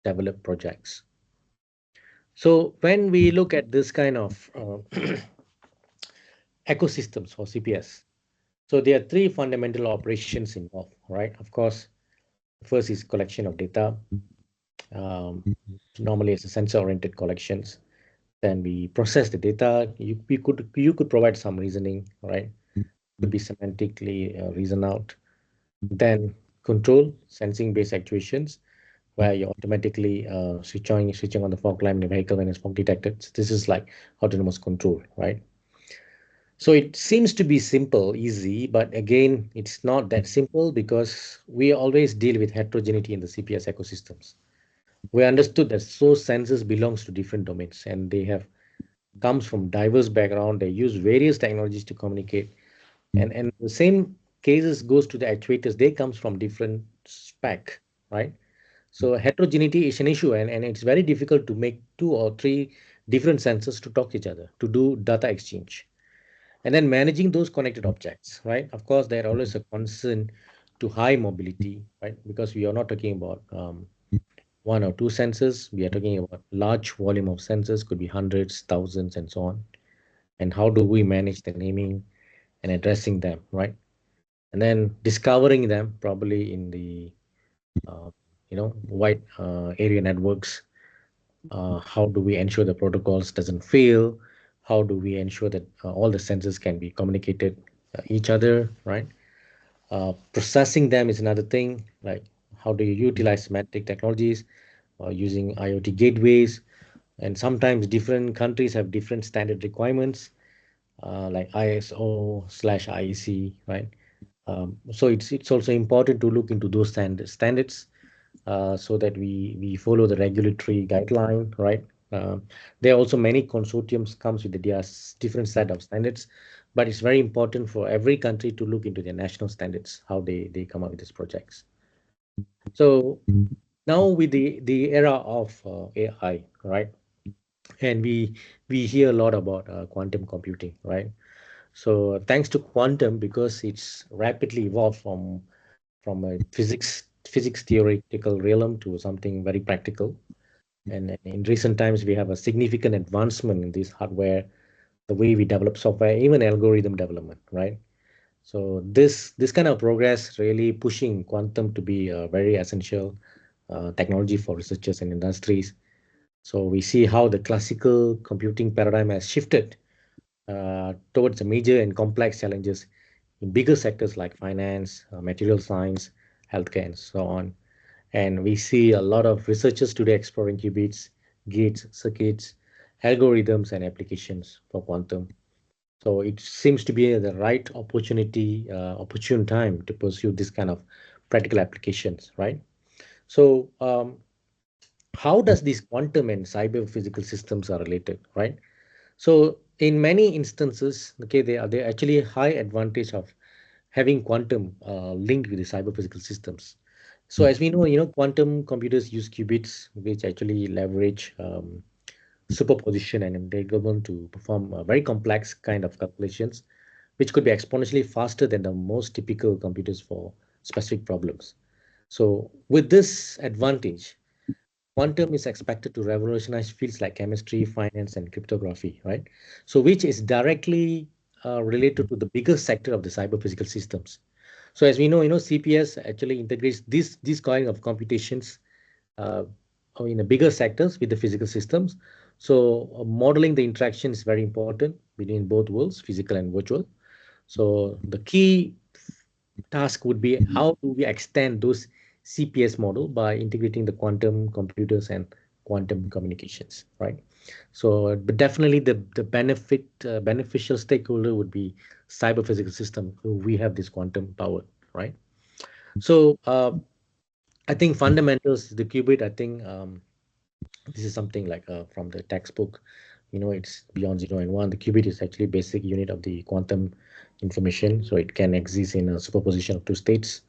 developed projects. So when we look at this kind of ecosystems for CPS, so there are three fundamental operations involved, right? Of course, first is collection of data. Normally, it's a sensor-oriented collections. Then we process the data. You could provide some reasoning, right? Could be semantically reason out. Then control, sensing-based actuations, where you automatically switching on the fog lamp in the vehicle when it's fog detected. So this is like autonomous control, right? So it seems to be simple, easy, but again, it's not that simple because we always deal with heterogeneity in the CPS ecosystems. We understood that source sensors belongs to different domains and they have comes from diverse background. They use various technologies to communicate. And the same cases goes to the actuators. They comes from different spec, right? So heterogeneity is an issue and it's very difficult to make 2 or 3 different sensors to talk to each other, to do data exchange. And then managing those connected objects, right? Of course, there are always a concern to high mobility, right? Because we are not talking about 1 or 2 sensors. We are talking about large volume of sensors, could be hundreds, thousands, and so on. And how do we manage the naming and addressing them, right? And then discovering them probably in the wide area networks. How do we ensure the protocols doesn't fail? How do we ensure that all the sensors can be communicated each other, right? Processing them is another thing, like how do you utilize semantic technologies using IoT gateways? And sometimes different countries have different standard requirements, like ISO/IEC, right? So it's also important to look into those standards so that we follow the regulatory guideline, right? There are also many consortiums comes with their different set of standards, but it's very important for every country to look into their national standards, how they come up with these projects. So now with the era of AI, right? And we hear a lot about quantum computing, right? So thanks to quantum, because it's rapidly evolved from a physics theoretical realm to something very practical. And in recent times, we have a significant advancement in this hardware, the way we develop software, even algorithm development, right? So this kind of progress really pushing quantum to be a very essential technology for researchers and industries. So we see how the classical computing paradigm has shifted towards the major and complex challenges in bigger sectors like finance, material science, healthcare, and so on. And we see a lot of researchers today exploring qubits, gates, circuits, algorithms, and applications for quantum. So it seems to be the right opportunity, opportune time to pursue this kind of practical applications, right? So how does these quantum and cyber physical systems are related, right? So in many instances, okay, they actually a high advantage of having quantum linked with the cyber physical systems. So as we know, quantum computers use qubits, which actually leverage superposition and entanglement to perform very complex kind of calculations, which could be exponentially faster than the most typical computers for specific problems. So with this advantage, quantum is expected to revolutionize fields like chemistry, finance, and cryptography, right? So which is directly related to the biggest sector of the cyber physical systems. So as we know, CPS actually integrates these kind of computations uh, in the bigger sectors with the physical systems. So modeling the interaction is very important between both worlds, physical and virtual. So the key task would be how do we extend those CPS model by integrating the quantum computers and quantum communications, right? So, but definitely the beneficial stakeholder would be cyber physical system. We have this quantum power, right? So I think fundamentals, the qubit, I think this is something like from the textbook, it's beyond 0 and 1. The qubit is actually basic unit of the quantum information. So it can exist in a superposition of two states.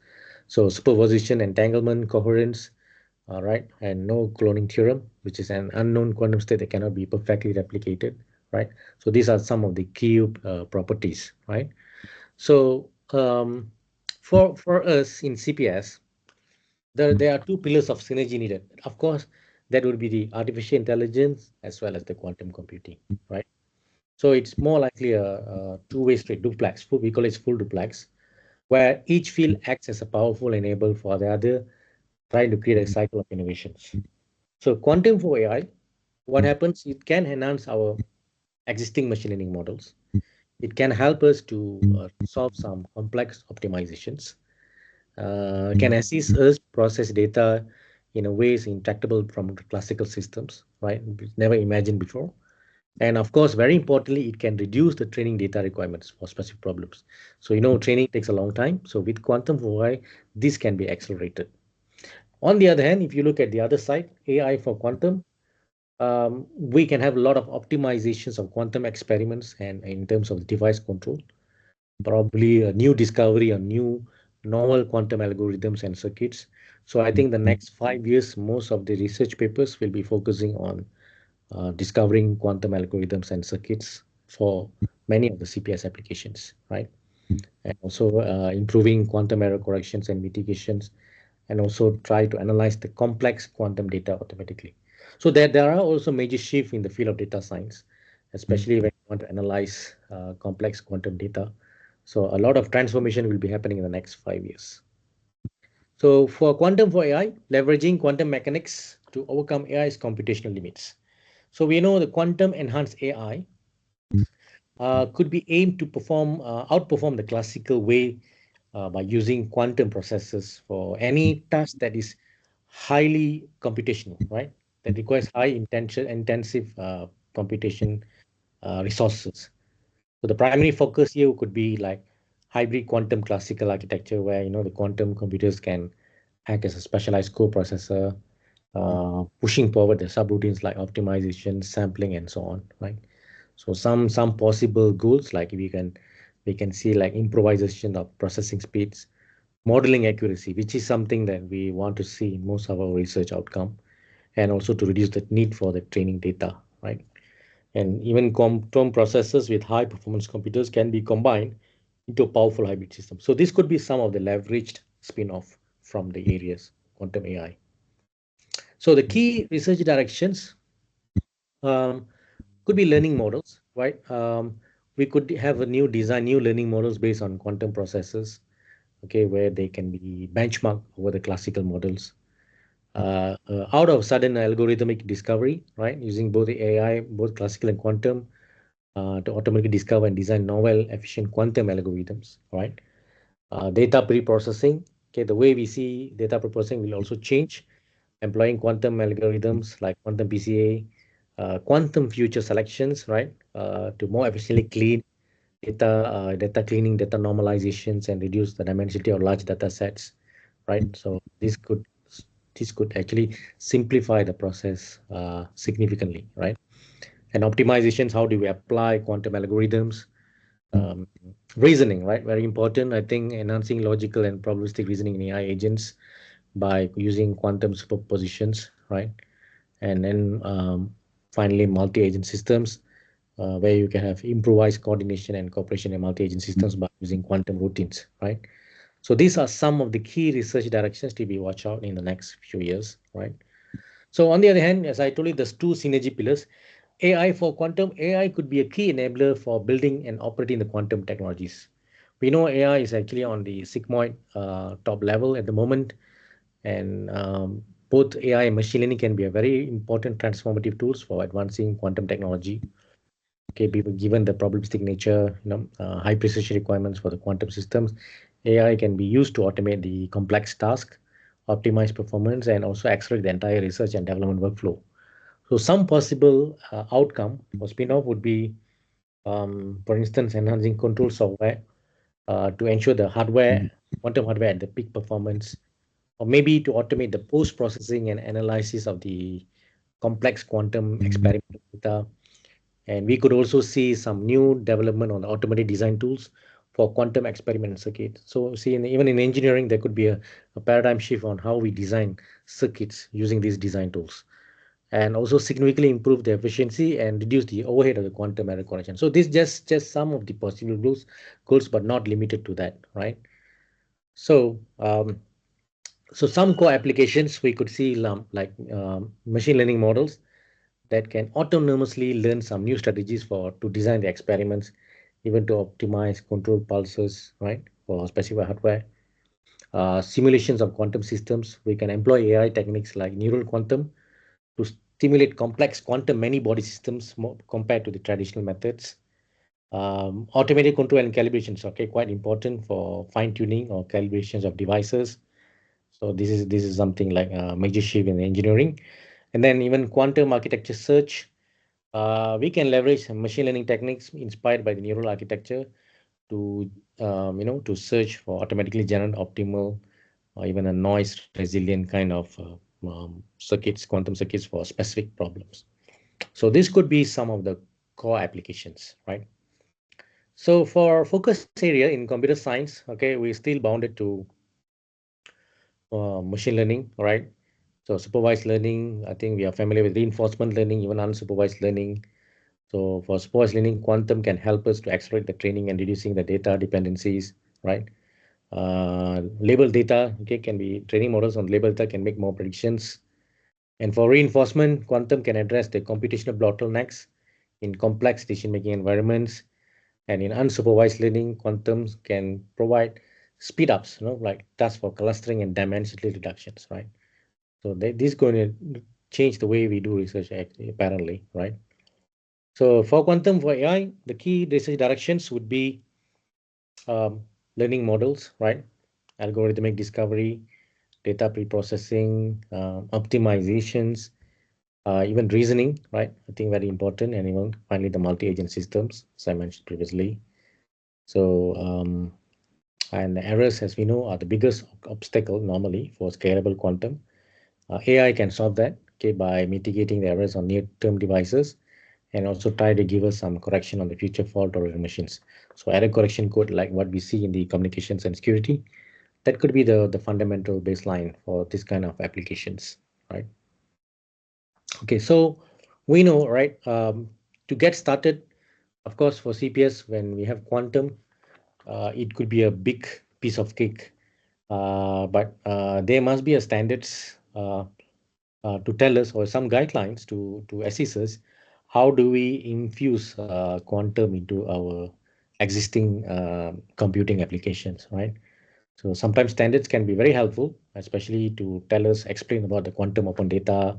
So superposition, entanglement, coherence, right? And no cloning theorem, which is an unknown quantum state that cannot be perfectly replicated, right? So these are some of the key properties, right? So for us in CPS, there are two pillars of synergy needed. Of course, that would be the artificial intelligence as well as the quantum computing, right? So it's more likely a two-way street, duplex. We call it full duplex, where each field acts as a powerful enabler for the other, trying to create a cycle of innovations. So quantum for AI, what happens? It can enhance our existing machine learning models. It can help us to solve some complex optimizations. Can assist us process data in a ways intractable from classical systems, right? Never imagined before. And of course, very importantly, it can reduce the training data requirements for specific problems. So, training takes a long time. So with quantum for AI, this can be accelerated. On the other hand, if you look at the other side, AI for quantum, we can have a lot of optimizations of quantum experiments and in terms of device control, probably a new discovery on new novel quantum algorithms and circuits. So I think the next 5 years, most of the research papers will be focusing on discovering quantum algorithms and circuits for many of the CPS applications, right? And also improving quantum error corrections and mitigations, and also try to analyze the complex quantum data automatically. So there are also major shifts in the field of data science, especially when you want to analyze complex quantum data. So a lot of transformation will be happening in the next 5 years. So for quantum for AI, leveraging quantum mechanics to overcome AI's computational limits. So we know the quantum enhanced AI could be aimed to outperform the classical way by using quantum processors for any task that is highly computational, right? That requires intensive computation resources. So the primary focus here could be like hybrid quantum classical architecture, where the quantum computers can act as a specialized co-processor, pushing forward the subroutines like optimization, sampling, and so on, right? So some possible goals, like we can see like improvisation of processing speeds, modeling accuracy, which is something that we want to see in most of our research outcome, and also to reduce the need for the training data, right? And even quantum processors with high performance computers can be combined into a powerful hybrid system. So this could be some of the leveraged spin-off from the areas quantum AI. So the key research directions could be learning models, right? We could have a new learning models based on quantum processors, okay, where they can be benchmarked over the classical models. Out of sudden algorithmic discovery, right, using both the AI, both classical and quantum, to automatically discover and design novel, efficient quantum algorithms, right? Data pre-processing, okay, the way we see data pre-processing will also change, employing quantum algorithms like quantum PCA, quantum future selections, right, to more efficiently clean data cleaning, data normalizations, and reduce the dimensionality of large data sets, right? So this could actually simplify the process significantly, right? And optimizations, how do we apply quantum algorithms? Um, Reasoning, right? Very important. I think enhancing logical and probabilistic reasoning in AI agents by using quantum superpositions, right? And then finally, multi-agent systems, where you can have improvised coordination and cooperation in multi-agent systems by using quantum routines, right? So these are some of the key research directions to be watched out in the next few years, right? So on the other hand, as I told you, there's two synergy pillars. AI for quantum, AI could be a key enabler for building and operating the quantum technologies. We know AI is actually on the sigmoid top level at the moment, and both AI and machine learning can be a very important transformative tools for advancing quantum technology. Okay, given the probabilistic nature, high precision requirements for the quantum systems, AI can be used to automate the complex task, optimize performance, and also accelerate the entire research and development workflow. So some possible outcome for spin-off would be, for instance, enhancing control software to ensure the quantum hardware at the peak performance, or maybe to automate the post-processing and analysis of the complex quantum experimental data. And we could also see some new development on the automated design tools for quantum experiment circuits. So see, even in engineering, there could be a paradigm shift on how we design circuits using these design tools, and also significantly improve the efficiency and reduce the overhead of the quantum error correction. So this just some of the possible goals, but not limited to that, right? So so some core applications we could see like machine learning models that can autonomously learn some new strategies to design the experiments, even to optimize control pulses, right, for specific hardware. Simulations of quantum systems, we can employ AI techniques like neural quantum to stimulate complex quantum many-body systems compared to the traditional methods. Automated control and calibrations, okay, quite important for fine-tuning or calibrations of devices. So this is something like a major shift in engineering. And then even quantum architecture search, we can leverage machine learning techniques inspired by the neural architecture to to search for automatically generate optimal or even a noise resilient kind of quantum circuits for specific problems. So this could be some of the core applications, right? So for focus area in computer science, okay, we're still bounded to machine learning, right? So supervised learning, I think we are familiar with reinforcement learning, even unsupervised learning. So for supervised learning, quantum can help us to accelerate the training and reducing the data dependencies, right? Label data, okay, can be training models on label data can make more predictions. And for reinforcement, quantum can address the computational bottlenecks in complex decision-making environments. And in unsupervised learning, quantum can provide speed ups, like tasks for clustering and dimensionality reductions, right? So this is going to change the way we do research, apparently, right? So for quantum, for AI, the key research directions would be learning models, right? Algorithmic discovery, data pre-processing, optimizations, even reasoning, right? I think very important. And even finally, the multi-agent systems, as I mentioned previously. So, and the errors, as we know, are the biggest obstacle normally for scalable quantum. AI can solve that, okay, by mitigating the errors on near-term devices and also try to give us some correction on the future fault or machines. So error correction code, like what we see in the communications and security, that could be the fundamental baseline for this kind of applications, right? Okay, so we know, right, to get started, of course, for CPS, when we have quantum, it could be a big piece of cake, but there must be a standards to tell us, or some guidelines to assist us, how do we infuse quantum into our existing computing applications, right? So sometimes standards can be very helpful, especially to tell us, explain about the quantum open data,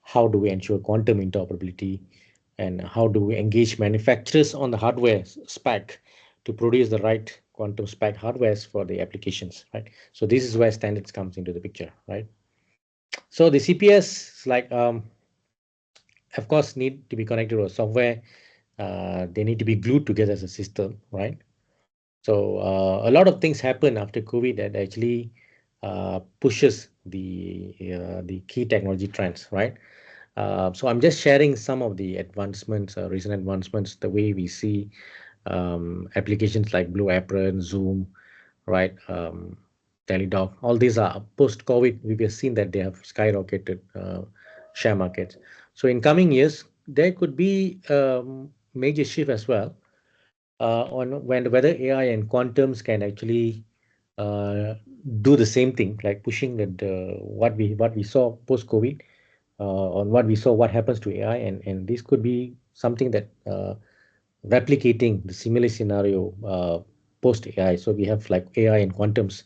how do we ensure quantum interoperability, and how do we engage manufacturers on the hardware spec to produce the right quantum spec hardwares for the applications, right? So this is where standards comes into the picture, right? So the CPS, like, of course, need to be connected to a software. They need to be glued together as a system, right? So a lot of things happen after COVID that actually pushes the key technology trends, right? So I'm just sharing some of the advancements, recent advancements, the way we see applications like Blue Apron, Zoom, right? Teledoc, all these are post-COVID. We have seen that they have skyrocketed share markets. So in coming years, there could be major shift as well on whether AI and quantums can actually do the same thing, like pushing what we saw post-COVID, on what we saw what happens to AI, and this could be something that replicating the similar scenario post AI. So we have like AI and quantums,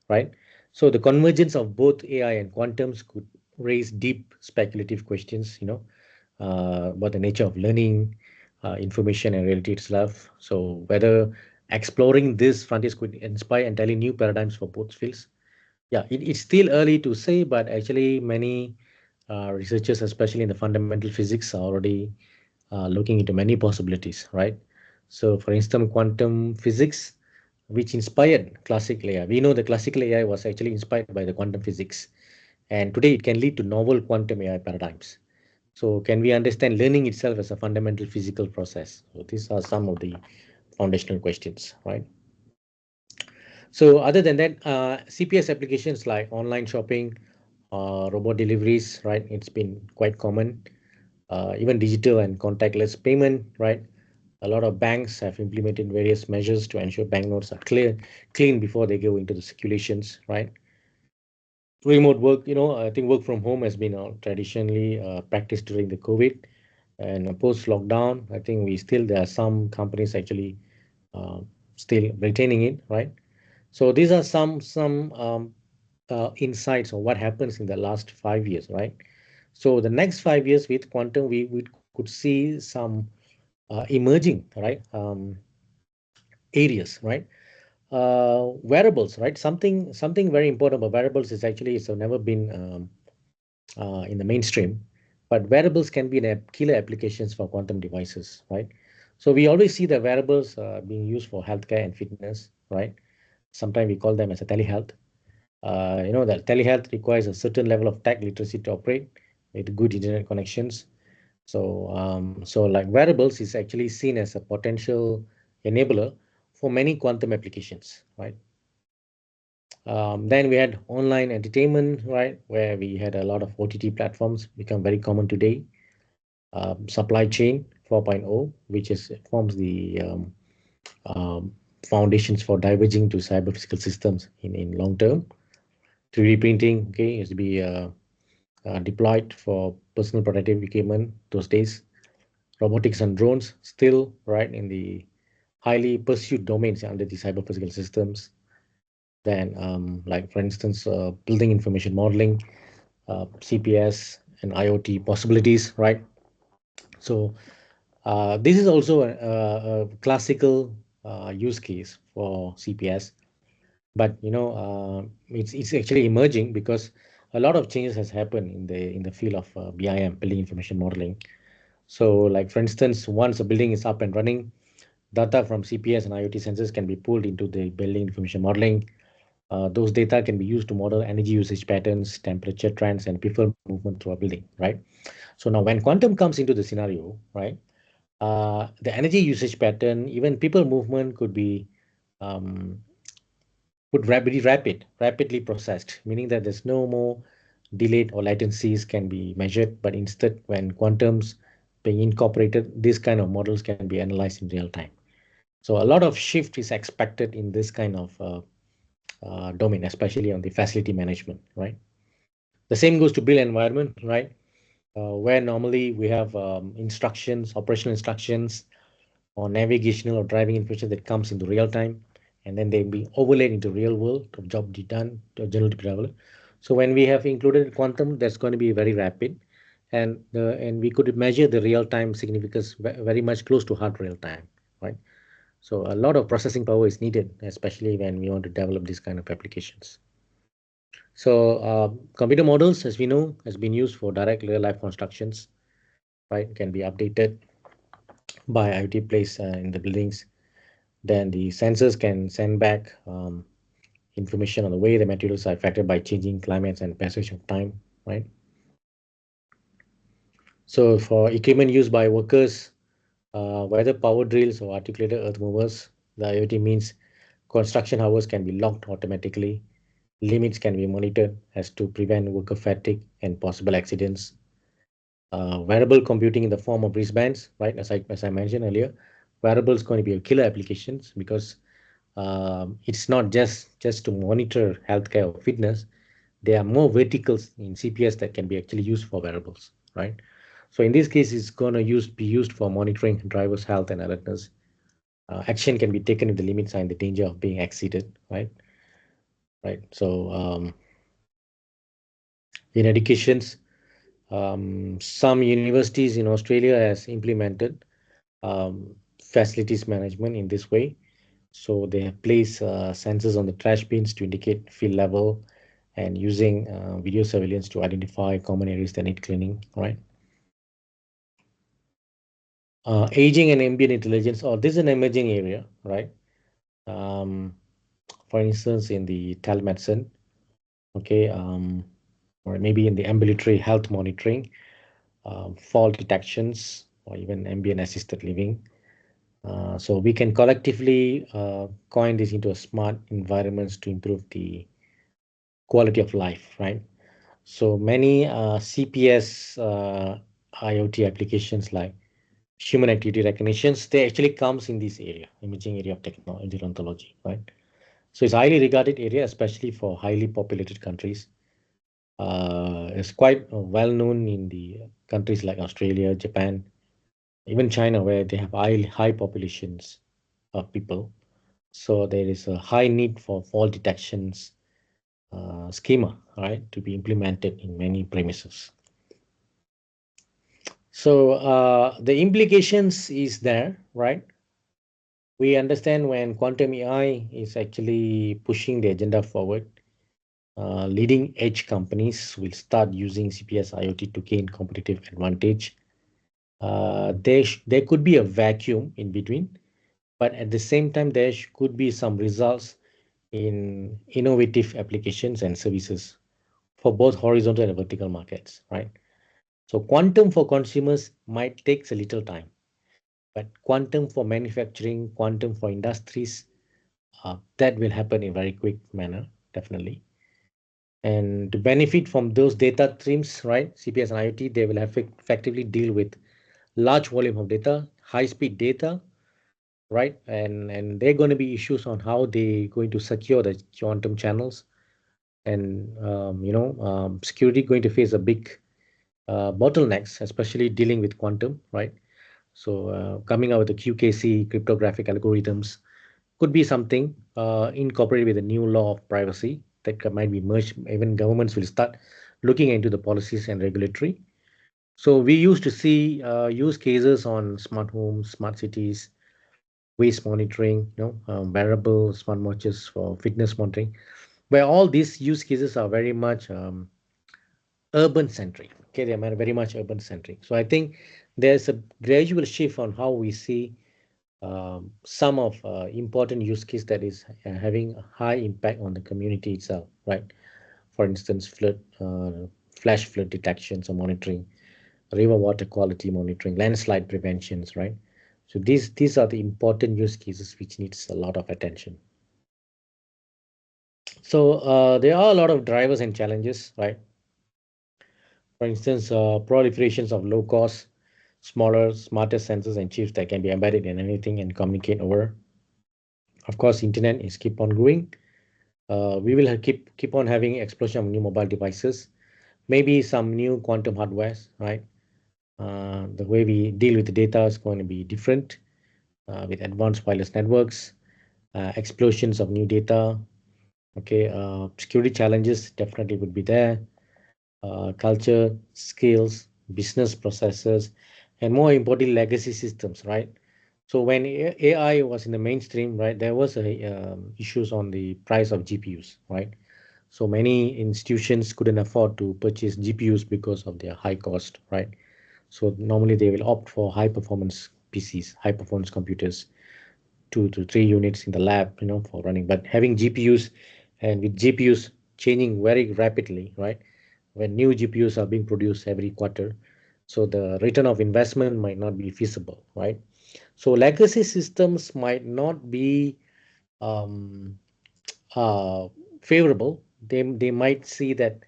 right? So the convergence of both AI and quantums could raise deep speculative questions, about the nature of learning, information and reality itself. So whether exploring these frontiers could inspire entirely new paradigms for both fields. Yeah, it's still early to say, but actually many researchers, especially in the fundamental physics, are already looking into many possibilities, right? So for instance, quantum physics, which inspired classical AI. We know the classical AI was actually inspired by the quantum physics. And today it can lead to novel quantum AI paradigms. So can we understand learning itself as a fundamental physical process? So these are some of the foundational questions, right? So other than that, CPS applications like online shopping, robot deliveries, right? It's been quite common. Even digital and contactless payment, right? A lot of banks have implemented various measures to ensure banknotes are clean before they go into the circulations, right? Remote work, I think work from home has been traditionally practiced during the COVID, and post lockdown, I think there are some companies actually still retaining it, right? So these are some insights on what happens in the last 5 years, right? So the next 5 years with quantum, we could see some emerging, right, areas, right? Wearables, right? Something very important about wearables is actually it's never been in the mainstream, but wearables can be killer applications for quantum devices, right? So we always see the wearables being used for healthcare and fitness, right? Sometimes we call them as a telehealth. That telehealth requires a certain level of tech literacy to operate with good internet connections. So like wearables is actually seen as a potential enabler for many quantum applications, right? Then we had online entertainment, right, where we had a lot of OTT platforms become very common today. Supply chain 4.0, which forms the foundations for diverging to cyber physical systems in long term. 3D printing, okay, is to be deployed for personal protective equipment those days. Robotics and drones still right in the highly pursued domains under the cyber physical systems. Then, like for instance, building information modeling, CPS and IoT possibilities, right? So this is also a classical use case for CPS, but it's actually emerging because a lot of changes has happened in the field of BIM, building information modeling. So like for instance, once a building is up and running, data from CPS and IoT sensors can be pulled into the building information modeling. Those data can be used to model energy usage patterns, temperature trends, and people movement through a building, right? So now when quantum comes into the scenario, right, the energy usage pattern, even people movement could be rapidly processed, meaning that there's no more delayed or latencies can be measured, but instead when quantum's being incorporated, these kind of models can be analyzed in real time. So a lot of shift is expected in this kind of domain, especially on the facility management, right? The same goes to build environment, right? Where normally we have operational instructions or navigational or driving information that comes into real time, and then they be overlaid into real world of job done to generative traveler. So when we have included quantum, that's going to be very rapid, and we could measure the real-time significance very much close to hard real time, right? So a lot of processing power is needed, especially when we want to develop these kind of applications. So computer models, as we know, has been used for direct real-life constructions, right? Can be updated by IoT placed in the buildings. Then the sensors can send back information on the way the materials are affected by changing climates and passage of time, right? So for equipment used by workers, whether power drills or articulated earth movers, the IoT means construction hours can be locked automatically. Limits can be monitored as to prevent worker fatigue and possible accidents. Wearable computing in the form of wristbands, right? As I mentioned earlier, wearable is going to be a killer applications because it's not just to monitor healthcare or fitness. There are more verticals in CPS that can be actually used for wearables, right? So in this case, it's going to be used for monitoring drivers' health and alertness. Action can be taken if the limits are in the danger of being exceeded, right? Right. So in educations, some universities in Australia has implemented facilities management in this way. So they have placed sensors on the trash bins to indicate field level and using video surveillance to identify common areas that need cleaning, right? Aging and ambient intelligence, this is an emerging area, right? For instance, in the telemedicine, okay, or maybe in the ambulatory health monitoring, fall detections, or even ambient assisted living. So we can collectively coin this into a smart environments to improve the quality of life, right? So many CPS IoT applications like human activity recognitions, they actually comes in this area, imaging area of technology, gerontology, right? So it's a highly regarded area, especially for highly populated countries. It's quite well known in the countries like Australia, Japan, even China, where they have high populations of people. So there is a high need for fall detections schema, right, to be implemented in many premises. So the implications is there, right? We understand when quantum AI is actually pushing the agenda forward, leading edge companies will start using CPS IoT to gain competitive advantage. There could be a vacuum in between, but at the same time, there could be some results in innovative applications and services for both horizontal and vertical markets, right? So quantum for consumers might take a little time, but quantum for manufacturing, quantum for industries, that will happen in a very quick manner, definitely. And to benefit from those data streams, right, CPS and IoT, they will have effectively deal with large volume of data, high-speed data, right? And there are going to be issues on how they're going to secure the quantum channels. And, security going to face a big bottlenecks, especially dealing with quantum, right? So coming out with the QKC cryptographic algorithms could be something incorporated with the new law of privacy that might be merged. Even governments will start looking into the policies and regulatory. So we used to see use cases on smart homes, smart cities, waste monitoring, wearable smart watches for fitness monitoring, where all these use cases are very much urban centric. Okay, they are very much urban centric. So I think there's a gradual shift on how we see some of important use case that is having a high impact on the community itself, right? For instance, flash flood detections or monitoring, river water quality monitoring, landslide preventions, right? So these are the important use cases which needs a lot of attention. So there are a lot of drivers and challenges, right? For instance, proliferations of low cost, smaller, smarter sensors and chips that can be embedded in anything and communicate over. Of course, internet is keep on growing. We will keep on having explosion of new mobile devices, maybe some new quantum hardwares, right? The way we deal with the data is going to be different with advanced wireless networks, explosions of new data. Okay, security challenges definitely would be there. Culture, skills, business processes, and more importantly, legacy systems, right? So when AI was in the mainstream, right, there was issues on the price of GPUs, right? So many institutions couldn't afford to purchase GPUs because of their high cost, right? So normally they will opt for high performance PCs, high performance computers, 2 to 3 units in the lab, for running. But having GPUs, and with GPUs changing very rapidly, right? When new GPUs are being produced every quarter, so the return of investment might not be feasible, right? So legacy systems might not be um, favorable. They might see that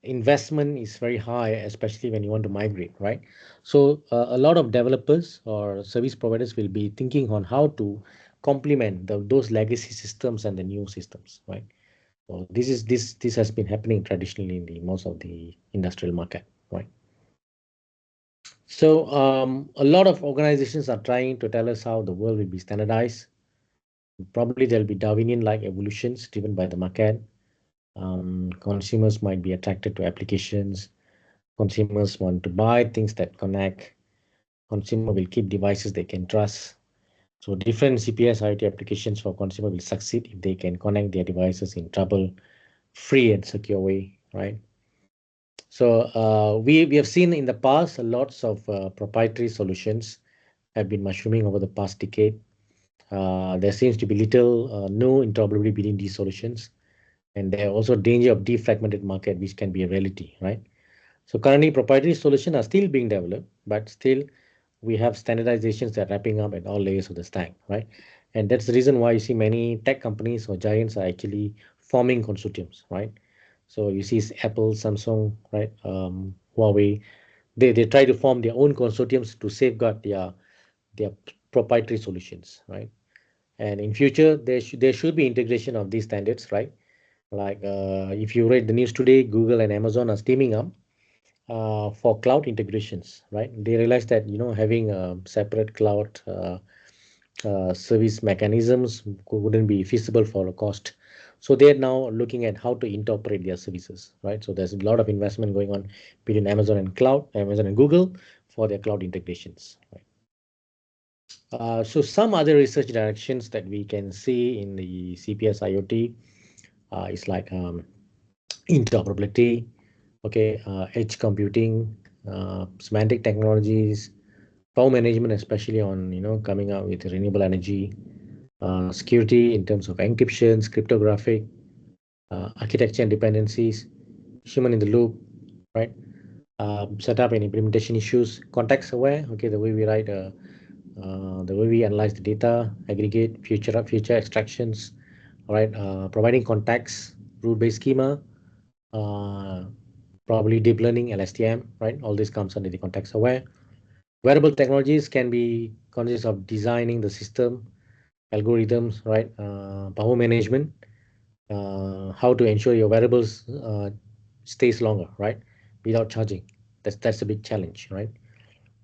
investment is very high, especially when you want to migrate, right? So a lot of developers or service providers will be thinking on how to complement those legacy systems and the new systems, right? So this has been happening traditionally in the most of the industrial market, right? So a lot of organizations are trying to tell us how the world will be standardized. Probably there'll be Darwinian-like evolutions driven by the market. Consumers might be attracted to applications. Consumers want to buy things that connect. Consumer will keep devices they can trust. So different CPS IoT applications for consumer will succeed if they can connect their devices in trouble-free and secure way, right? So we have seen in the past lots of proprietary solutions have been mushrooming over the past decade. There seems to be little no interoperability between these solutions, and there are also danger of defragmented market, which can be a reality, right? So currently, proprietary solutions are still being developed, but still we have standardizations that are wrapping up at all layers of the stack, right? And that's the reason why you see many tech companies or giants are actually forming consortiums, right? So you see Apple, Samsung, right? Huawei, they try to form their own consortiums to safeguard their proprietary solutions, right? And in future, there should be integration of these standards, right? Like if you read the news today, Google and Amazon are teaming up for cloud integrations, right? They realize that having separate cloud service mechanisms wouldn't be feasible for a cost. So they're now looking at how to interoperate their services, right? So there's a lot of investment going on between Amazon and Google for their cloud integrations, right? So some other research directions that we can see in the CPS IoT is like interoperability, okay, edge computing, semantic technologies, power management, especially on coming out with renewable energy, security in terms of encryptions, cryptographic, architecture and dependencies, human in the loop, right? Setup and implementation issues, context aware, okay, the way we write, the way we analyze the data, aggregate, future extractions, all right, providing context, rule-based schema, probably deep learning, LSTM, right? All this comes under the context aware. Wearable technologies can be consist of designing the system, algorithms, right? Power management, how to ensure your wearables stays longer, right? Without charging. That's a big challenge, right?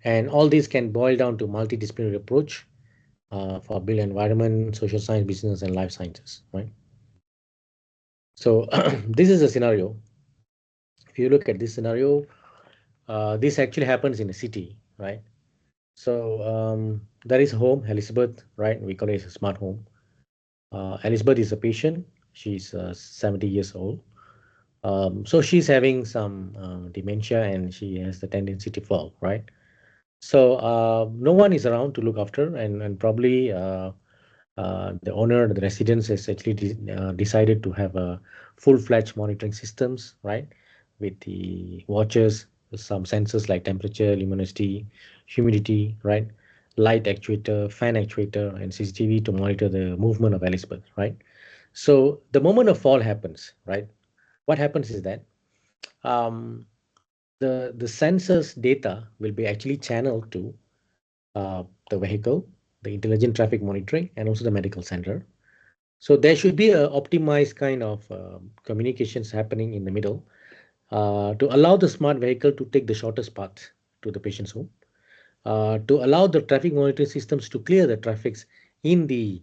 And all these can boil down to multidisciplinary approach for built environment, social science, business, and life sciences, right? So this is a scenario. If you look at this scenario, this actually happens in a city, right? So there is a home, Elizabeth, right? We call it a smart home. Elizabeth is a patient. She's 70 years old. So she's having some dementia and she has the tendency to fall, right? So no one is around to look after, and probably the owner, the residents, has actually decided to have a full-fledged monitoring systems, right? With the watches, some sensors like temperature, luminosity, humidity, right? Light actuator, fan actuator, and CCTV to monitor the movement of Elizabeth, right? So the moment a fall happens, right? What happens is that um, the sensors data will be actually channeled to the vehicle, the intelligent traffic monitoring, and also the medical center. So there should be a optimized kind of communications happening in the middle to allow the smart vehicle to take the shortest path to the patient's home, to allow the traffic monitoring systems to clear the traffics in the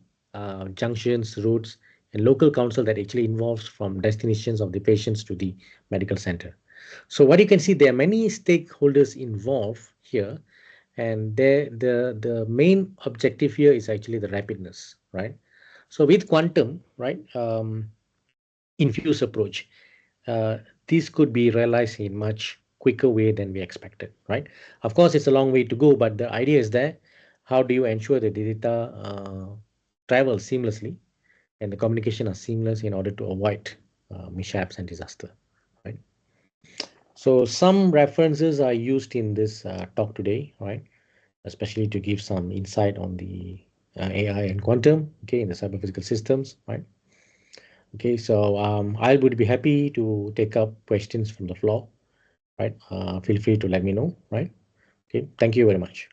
junctions, roads, and local council that actually involves from destinations of the patients to the medical center. So what you can see, there are many stakeholders involved here, and the main objective here is actually the rapidness, right? So with quantum, right, infused approach, uh, this could be realized in much quicker way than we expected, right? Of course, it's a long way to go, but the idea is there. How do you ensure that the data travels seamlessly and the communication are seamless in order to avoid mishaps and disaster, right? So some references are used in this talk today, right? Especially to give some insight on the AI and quantum, okay, in the cyber physical systems, right? Okay, so I would be happy to take up questions from the floor, right? Feel free to let me know, right? Okay, thank you very much.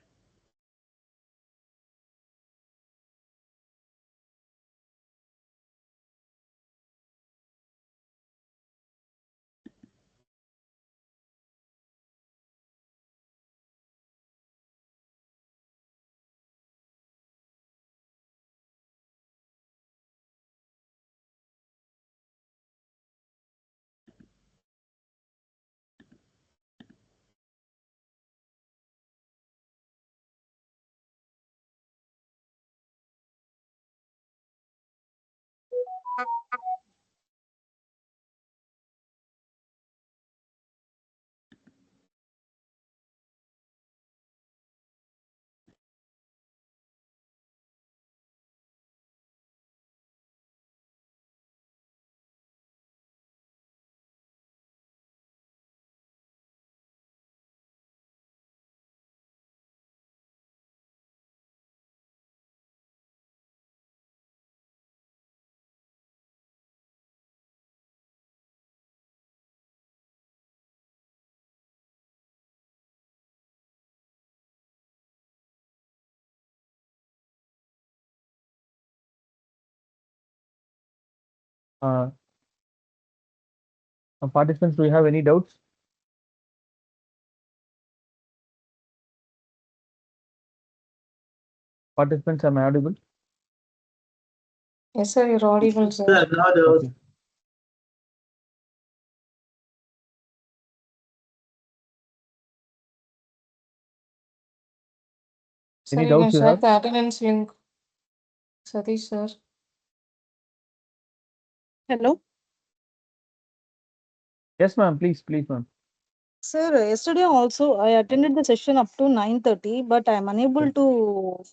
Participants, do you have any doubts? Participants, am I audible? Yes, sir, you're audible, sir. Okay. Sir, Any you can doubts you share have? the attendance link. Satish, sir. Hello. Yes, ma'am. Please, ma'am. Sir, yesterday also I attended the session up to 9:30, but I'm unable to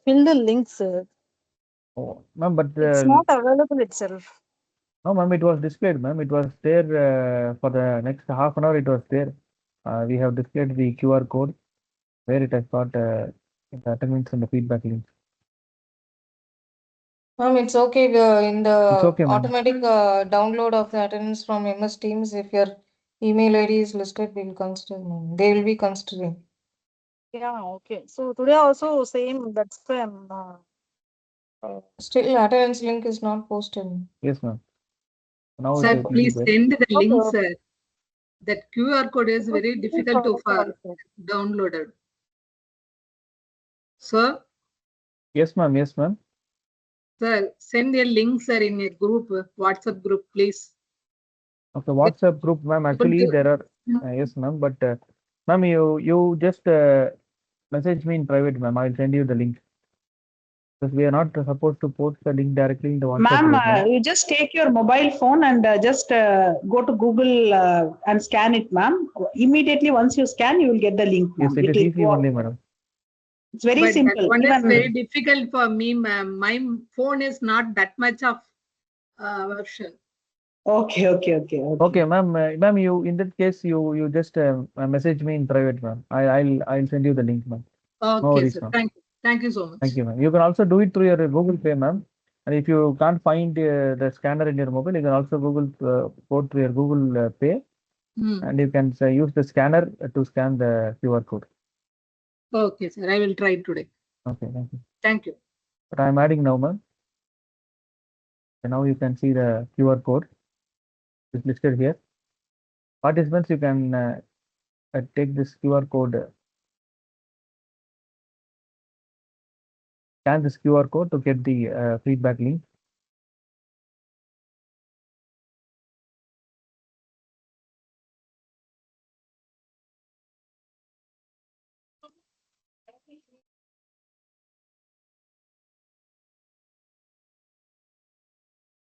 fill the link, sir. Oh, ma'am, but It's not available itself. no, ma'am, it was displayed, ma'am. It was there for the next half an hour. It was there. We have displayed the QR code where it has got the attendance and the feedback link. Ma'am, it's okay. In the It's okay, ma'am. automatic download of the attendance from MS Teams, if your email ID is listed, we'll consider, ma'am. They will be considering. Yeah, okay. So today also same. That's why I'm. Still, attendance link is not posted. Yes, ma'am. Now Sir, it will be please there. send the link, Okay. sir. That QR code is very difficult to downloaded. Sir, Yes, ma'am. Yes, ma'am. sir, send a link, sir, in a group, WhatsApp group, please. Okay, WhatsApp group, ma'am. Actually, there are yes, ma'am. But ma'am, you just message me in private, ma'am. I'll send you the link. Because we are not supposed to post the link directly in the WhatsApp Ma'am, group, ma'am. you just take your mobile phone and just go to Google and scan it, ma'am. Immediately, once you scan, you will get the link, ma'am. Yes, it is easy only, madam. It's very But simple. that one is Even very difficult for me, ma'am. My phone is not that much of version. okay. Okay, ma'am. Ma'am, you in that case, you just message me in private, ma'am. I'll send you the link, ma'am. Okay, No worries, sir. ma'am. Thank you. Thank you so much. Thank you, ma'am. You can also do it through your Google Pay, ma'am. And if you can't find the scanner in your mobile, you can also Google go to your Google Pay, and you can use the scanner to scan the QR code. Okay, sir. I will try today. Okay, thank you. Thank you. But I'm adding now, ma'am. And now you can see the QR code is listed here. Participants, you can take this QR code, scan this QR code to get the feedback link.